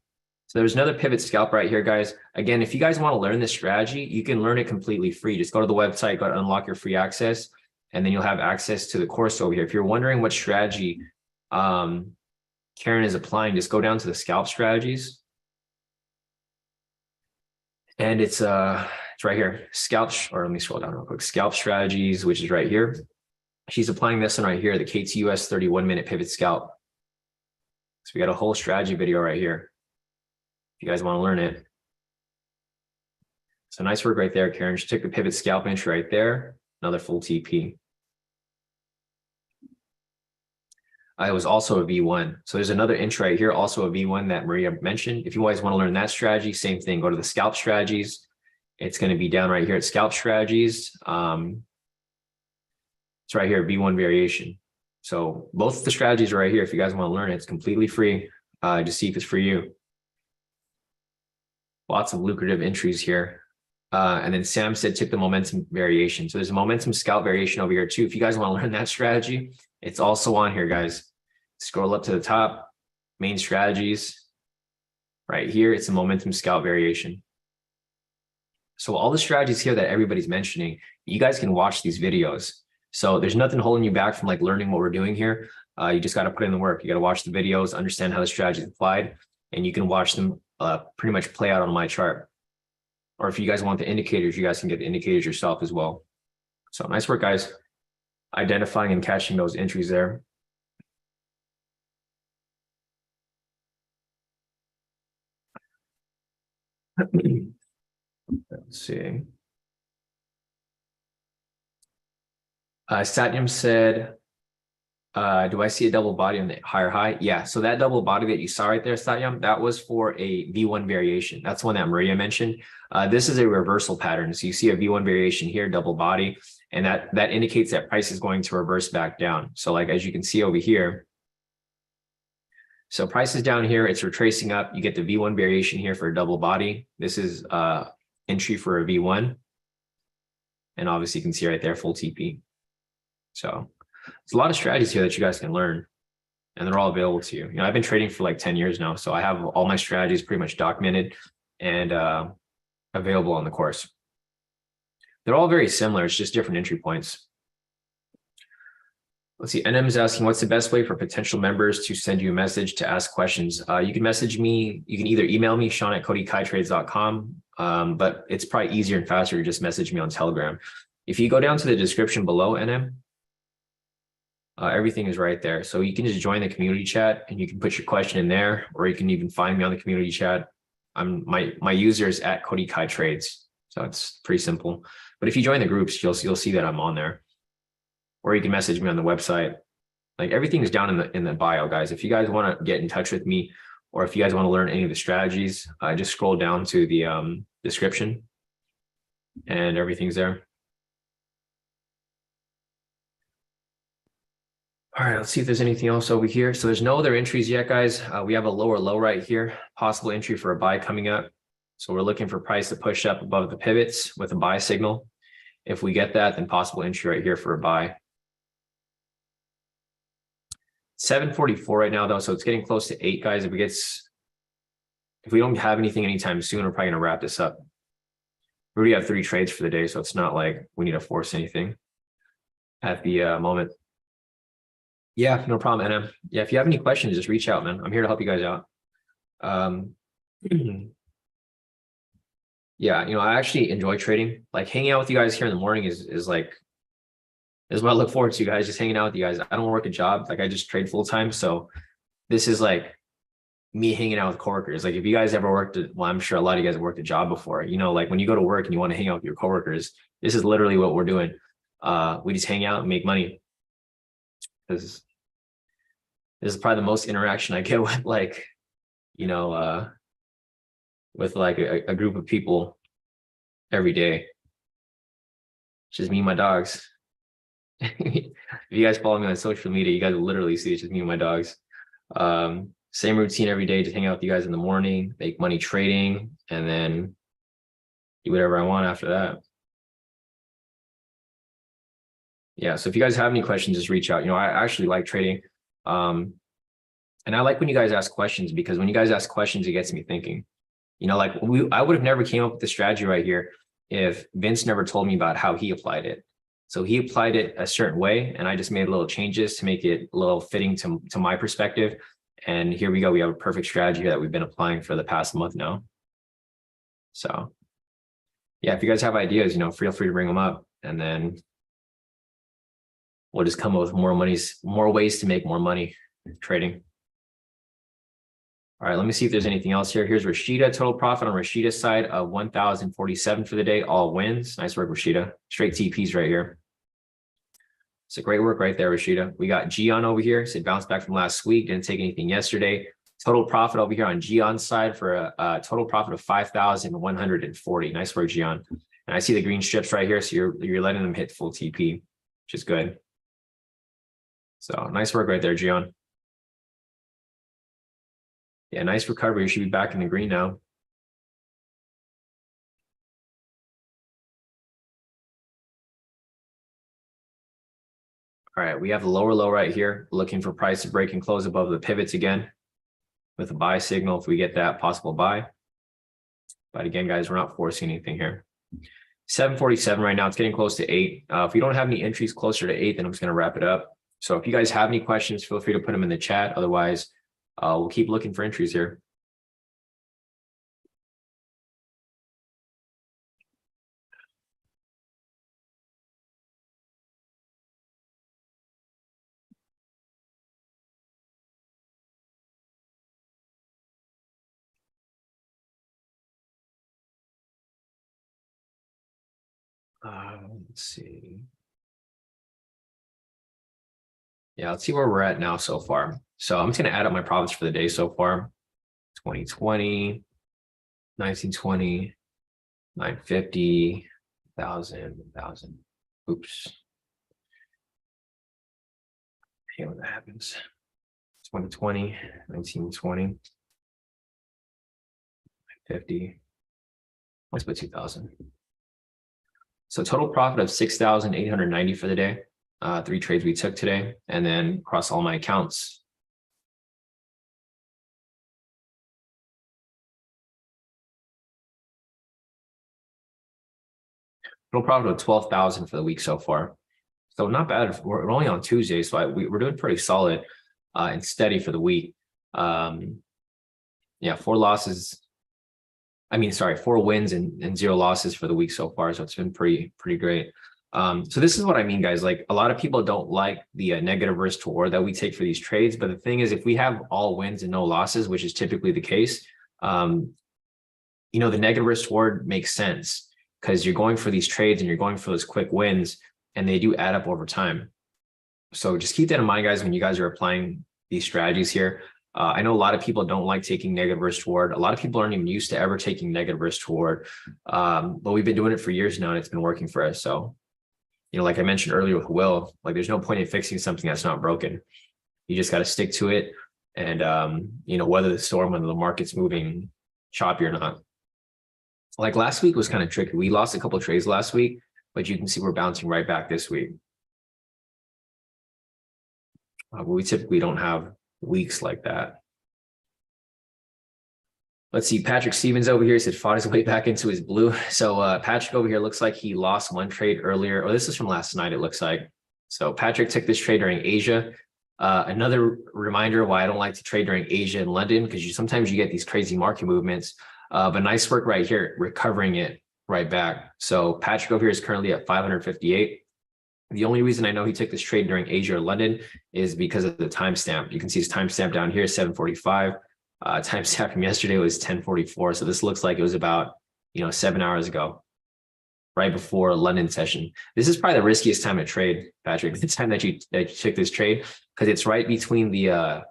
So there's another pivot scalp right here, guys. Again, if you guys want to learn this strategy, you can learn it completely free. Just go to the website, go to unlock your free access, and then you'll have access to the course over here. If you're wondering what strategy Karen is applying, just go down to the scalp strategies. And it's right here. Or let me scroll down real quick. Scalp strategies, which is right here. She's applying this one right here, the KT US30 1-minute pivot scalp. So we got a whole strategy video right here. If you guys want to learn it. So nice work right there, Karen. Just took the pivot scalp entry right there. Another full TP. It was also a V1. So there's another entry right here, also a V1 that Maria mentioned. If you guys want to learn that strategy, same thing. Go to the scalp strategies. It's going to be down right here at scalp strategies. It's right here, V1 variation. So both the strategies are right here. If you guys want to learn it, it's completely free. Just see if it's for you. Lots of lucrative entries here. And then Sam said took the momentum variation. So there's a momentum scalp variation over here too. If you guys want to learn that strategy, it's also on here, guys. Scroll up to the top, main strategies. Right here, it's a momentum scalp variation. So all the strategies here that everybody's mentioning, you guys can watch these videos. So there's nothing holding you back from like learning what we're doing here. You just got to put in the work. You got to watch the videos, understand how the strategy is applied, and you can watch them pretty much play out on my chart. Or if you guys want the indicators, you guys can get the indicators yourself as well. So nice work, guys. Identifying and catching those entries there. Let's see. Satyam said, do I see a double body on the higher high? Yeah, so that double body that you saw right there, Satyam, that was for a V1 variation. That's one that Maria mentioned. This is a reversal pattern. So you see a V1 variation here, double body, and that indicates that price is going to reverse back down. So like, as you can see over here, so price is down here, it's retracing up. You get the V1 variation here for a double body. This is entry for a V1. And obviously you can see right there, full TP. So there's a lot of strategies here that you guys can learn, and they're all available to you. You know, I've been trading for like 10 years now, so I have all my strategies pretty much documented and available on the course. They're all very similar. It's just different entry points. Let's see. NM is asking, what's the best way for potential members to send you a message to ask questions? You can message me. You can either email me, sean@kodikaitrades.com, but it's probably easier and faster to just message me on Telegram. If you go down to the description below, NM, everything is right there. So you can just join the community chat and you can put your question in there, or you can even find me on the community chat. My user is @KodiKaiTrades. So it's pretty simple. But if you join the groups, you'll see that I'm on there, or you can message me on the website. Like everything's down in the bio, guys. If you guys want to get in touch with me, or if you guys want to learn any of the strategies, just scroll down to the description and everything's there. All right, let's see if there's anything else over here. So there's no other entries yet, guys. We have a lower low right here, possible entry for a buy coming up. So we're looking for price to push up above the pivots with a buy signal. If we get that, then possible entry right here for a buy. 744 right now though, so it's getting close to 8, guys. If we don't have anything anytime soon, we're probably gonna wrap this up. We already have 3 trades for the day, so it's not like we need to force anything at the moment. Yeah, no problem, Anna. Yeah, if you have any questions, just reach out, man. I'm here to help you guys out. Yeah, I actually enjoy trading. Like hanging out with you guys here in the morning is what I look forward to, guys. Just hanging out with you guys. I don't work a job. Like I just trade full time. So this is like me hanging out with coworkers. Like if you guys ever worked well, I'm sure a lot of you guys have worked a job before. Like when you go to work and you want to hang out with your coworkers, this is literally what we're doing. We just hang out and make money. This is probably the most interaction I get with with a group of people every day. It's just me and my dogs. If you guys follow me on social media, you guys will literally see it's just me and my dogs. Same routine every day, just hang out with you guys in the morning, make money trading, and then do whatever I want after that. Yeah, so if you guys have any questions, just reach out. I actually like trading. And I like when you guys ask questions, because when you guys ask questions, it gets me thinking. I would have never came up with the strategy right here if Vince never told me about how he applied it. So he applied it a certain way, and I just made little changes to make it a little fitting to my perspective. And here we go. We have a perfect strategy that we've been applying for the past month now. So yeah, if you guys have ideas, feel free to bring them up, and then we'll just come up with more ways to make more money trading. All right, let me see if there's anything else here. Here's Rashida. Total profit on Rashida's side of 1,047 for the day. All wins. Nice work, Rashida. Straight TPs right here. So great work right there, Rashida. We got Gian over here. So it bounced back from last week. Didn't take anything yesterday. Total profit over here on Gian's side for a total profit of 5,140. Nice work, Gian. And I see the green strips right here. So you're letting them hit full TP, which is good. So nice work right there, Gian. Yeah, nice recovery. You should be back in the green now. All right, we have the lower low right here, looking for price to break and close above the pivots again with a buy signal. If we get that, possible buy. But again, guys, we're not forcing anything here. 747 right now. It's getting close to 8. If we don't have any entries closer to 8, then I'm just going to wrap it up. So if you guys have any questions, feel free to put them in the chat. Otherwise, we'll keep looking for entries here. Let's see. Yeah, let's see where we're at now so far. So I'm just going to add up my profits for the day so far. 2020, 1920, 950, 1,000. Oops. Okay, when that happens. 2020, 1920, 950. Let's put 2,000. So total profit of 6,890 for the day. 3 trades we took today, and then across all my accounts. Total profit of 12,000 for the week so far. So not bad. We're only on Tuesday, so we're doing pretty solid and steady for the week. Yeah, 4 wins and 0 losses for the week so far. So it's been pretty great. So this is what I mean, guys. Like a lot of people don't like the negative risk to reward that we take for these trades. But the thing is, if we have all wins and no losses, which is typically the case, the negative risk to reward makes sense. because you're going for these trades and you're going for those quick wins, and they do add up over time. So just keep that in mind, guys, when you guys are applying these strategies here. I know a lot of people don't like taking negative risk reward. A lot of people aren't even used to ever taking negative risk reward. But we've been doing it for years now, and it's been working for us. So, like I mentioned earlier with Will, like there's no point in fixing something that's not broken. You just got to stick to it and, weather the storm, whether the market's moving choppy or not. Like last week was kind of tricky. We lost a couple of trades last week, but you can see we're bouncing right back this week. We typically don't have weeks like that. Let's see. Patrick Stevens over here said fought his way back into his blue. So Patrick over here looks like he lost one trade earlier. Oh, this is from last night, it looks like. So Patrick took this trade during Asia. Another reminder why I don't like to trade during Asia and London, because sometimes you get these crazy market movements. But nice work right here, recovering it right back. So Patrick over here is currently at 558. The only reason I know he took this trade during Asia or London is because of the timestamp. You can see his timestamp down here, 7:45. Timestamp from yesterday was 10:44. So this looks like it was about 7 hours ago, right before London session. This is probably the riskiest time to trade, Patrick. The time that you took this trade, because it's right between the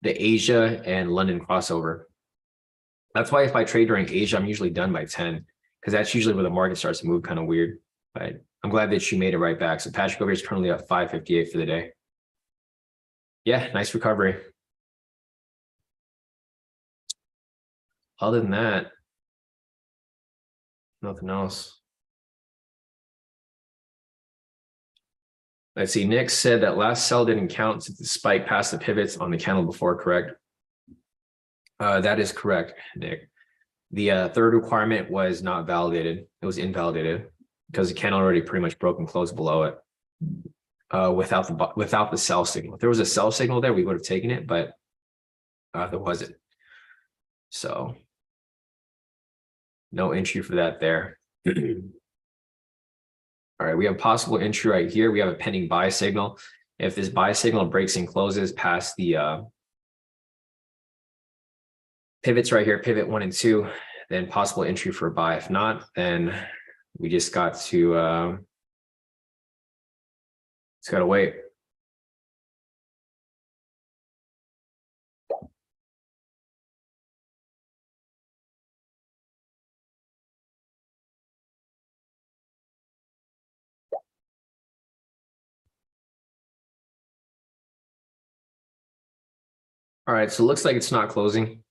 Asia and London crossover. That's why if I trade during Asia, I'm usually done by 10. Because that's usually where the market starts to move kind of weird. But I'm glad that you made it right back. So Patrick over here is currently at 558 for the day. Yeah, nice recovery. Other than that, nothing else. Let's see. Nick said that last sell didn't count since the spike past the pivots on the candle before, correct? That is correct, Nick. The third requirement was not validated. It was invalidated because the candle already pretty much broke and closed below it without the sell signal. If there was a sell signal there, we would have taken it, but there wasn't. So no entry for that there. All right, we have possible entry right here. We have a pending buy signal. If this buy signal breaks and closes past the pivots right here, pivot 1 and 2, then possible entry for a buy. If not, then we just got to wait. All right, so it looks like it's not closing.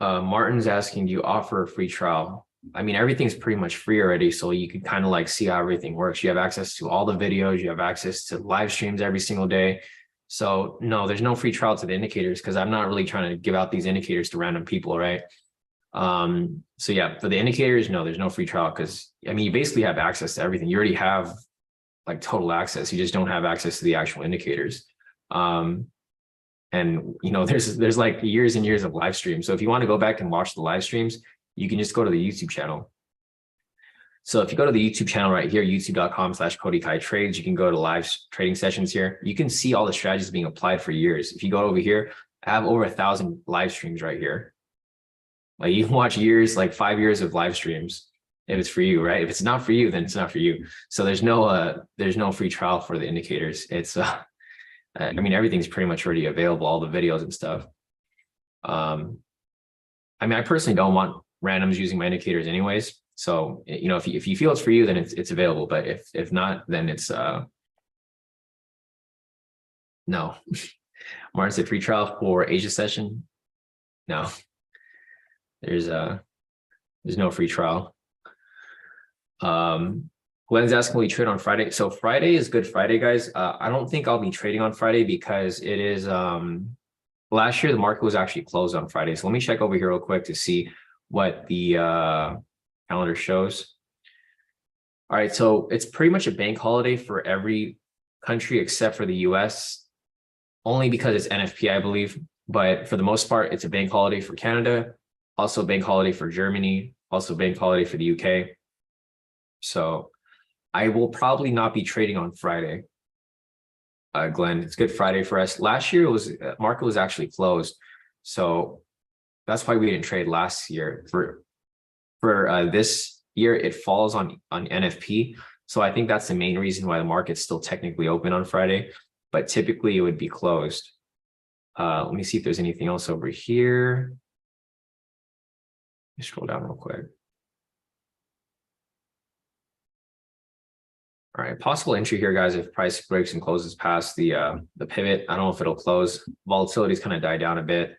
Martin's asking, do you offer a free trial? I mean, everything's pretty much free already, so you can kind of like see how everything works. You have access to all the videos, you have access to live streams every single day. So no, there's no free trial to the indicators because I'm not really trying to give out these indicators to random people, right? So yeah, for the indicators, no, there's no free trial because I mean, you basically have access to everything. You already have like total access. You just don't have access to the actual indicators. And there's like years and years of live streams. So if you want to go back and watch the live streams, you can just go to the YouTube channel. So if you go to the YouTube channel right here, youtube.com/KodiKaiTrades, you can go to live trading sessions here. You can see all the strategies being applied for years. If you go over here, I have over 1,000 live streams right here. Like you can watch years, like 5 years of live streams if it's for you, right? If it's not for you, then it's not for you. So there's no free trial for the indicators. It's I mean, everything's pretty much already available, all the videos and stuff. I mean, I personally don't want randoms using my indicators anyways. So, if you feel it's for you, then it's available. But if not, then it's no. Martin said free trial for Asia session. No, there's no free trial. Glenn's asking, will you trade on Friday? So Friday is Good Friday, guys. I don't think I'll be trading on Friday because it is last year the market was actually closed on Friday. So let me check over here real quick to see what the calendar shows. All right, so it's pretty much a bank holiday for every country except for the US, only because it's NFP, I believe. But for the most part, it's a bank holiday for Canada, also a bank holiday for Germany, also a bank holiday for the UK. So I will probably not be trading on Friday. Glenn, it's Good Friday for us. Last year market was actually closed. So that's why we didn't trade last year. For this year, it falls on NFP. So I think that's the main reason why the market's still technically open on Friday, but typically it would be closed. Let me see if there's anything else over here. Let me scroll down real quick. All right, possible entry here, guys, if price breaks and closes past the pivot. I don't know if it'll close. Volatility's kind of died down a bit.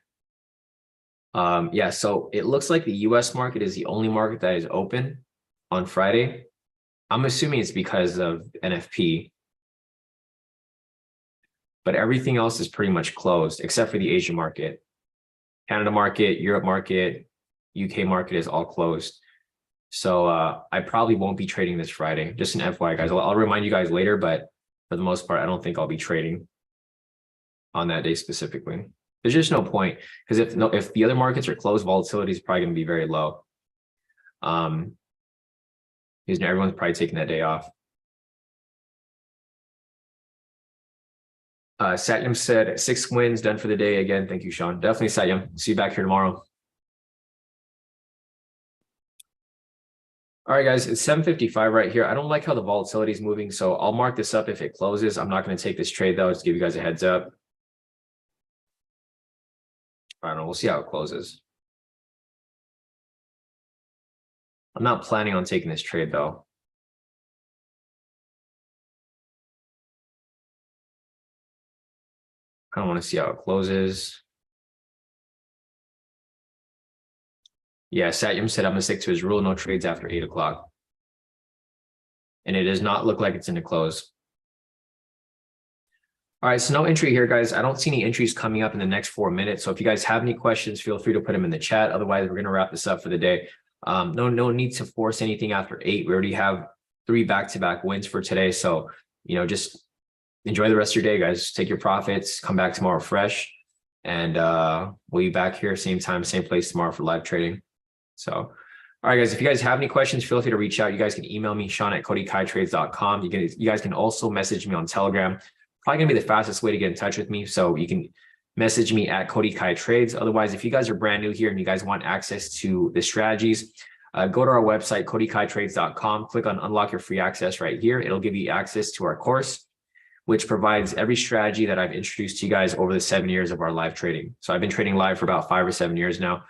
Yeah, so it looks like the US market is the only market that is open on Friday. I'm assuming it's because of NFP. But everything else is pretty much closed except for the Asian market. Canada market, Europe market, UK market is all closed. So I probably won't be trading this Friday. Just an FYI, guys. I'll remind you guys later, but for the most part, I don't think I'll be trading on that day specifically. There's just no point, because if the other markets are closed, volatility is probably going to be very low. Because everyone's probably taking that day off. Satyam said 6 wins done for the day. Again, thank you, Sean. Definitely, Satyam. See you back here tomorrow. All right, guys, it's 7:55 right here. I don't like how the volatility is moving, so I'll mark this up if it closes. I'm not going to take this trade, though, just to give you guys a heads up. I don't know. We'll see how it closes. I'm not planning on taking this trade, though. I don't want to see how it closes. Yeah, Satyam said I'm going to stick to his rule, no trades after 8 o'clock. And it does not look like it's in a close. All right, so no entry here, guys. I don't see any entries coming up in the next 4 minutes. So if you guys have any questions, feel free to put them in the chat. Otherwise, we're going to wrap this up for the day. No need to force anything after 8. We already have 3 back-to-back wins for today. So, just enjoy the rest of your day, guys. Take your profits, come back tomorrow fresh. And we'll be back here same time, same place tomorrow for live trading. So, all right, guys, if you guys have any questions, feel free to reach out. You guys can email me, Sean@KodiKaiTrades.com. You guys can also message me on Telegram. Probably going to be the fastest way to get in touch with me. So you can message me at KodiKaiTrades. Otherwise, if you guys are brand new here and you guys want access to the strategies, go to our website, KodiKaiTrades.com. Click on Unlock Your Free Access right here. It'll give you access to our course, which provides every strategy that I've introduced to you guys over the 7 years of our live trading. So I've been trading live for about 5 or 7 years now.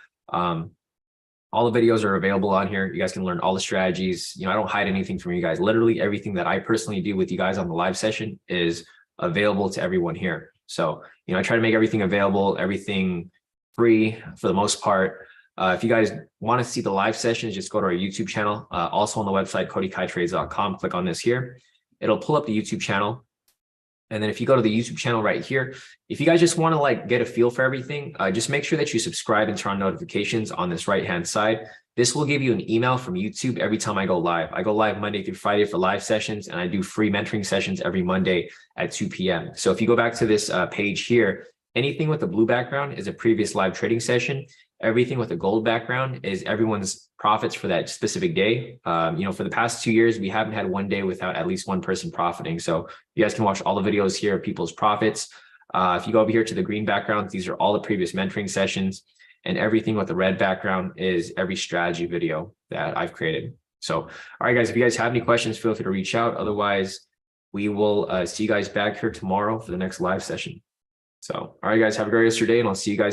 All the videos are available on here. You guys can learn all the strategies. I don't hide anything from you guys. Literally everything that I personally do with you guys on the live session is available to everyone here. So, I try to make everything available, everything free for the most part. If you guys want to see the live sessions, just go to our YouTube channel. Also on the website, KodiKaiTrades.com. Click on this here. It'll pull up the YouTube channel. And then if you go to the YouTube channel right here, if you guys just want to get a feel for everything, just make sure that you subscribe and turn on notifications on this right-hand side. This will give you an email from YouTube every time I go live. I go live Monday through Friday for live sessions, and I do free mentoring sessions every Monday at 2 p.m. So if you go back to this page here, anything with the blue background is a previous live trading session. Everything with the gold background is everyone's profits for that specific day. For the past 2 years, we haven't had one day without at least one person profiting. So you guys can watch all the videos here of people's profits. If you go over here to the green background, these are all the previous mentoring sessions, and everything with the red background is every strategy video that I've created. So, all right, guys, if you guys have any questions, feel free to reach out. Otherwise, we will see you guys back here tomorrow for the next live session. So, all right, guys, have a great rest of your day, and I'll see you guys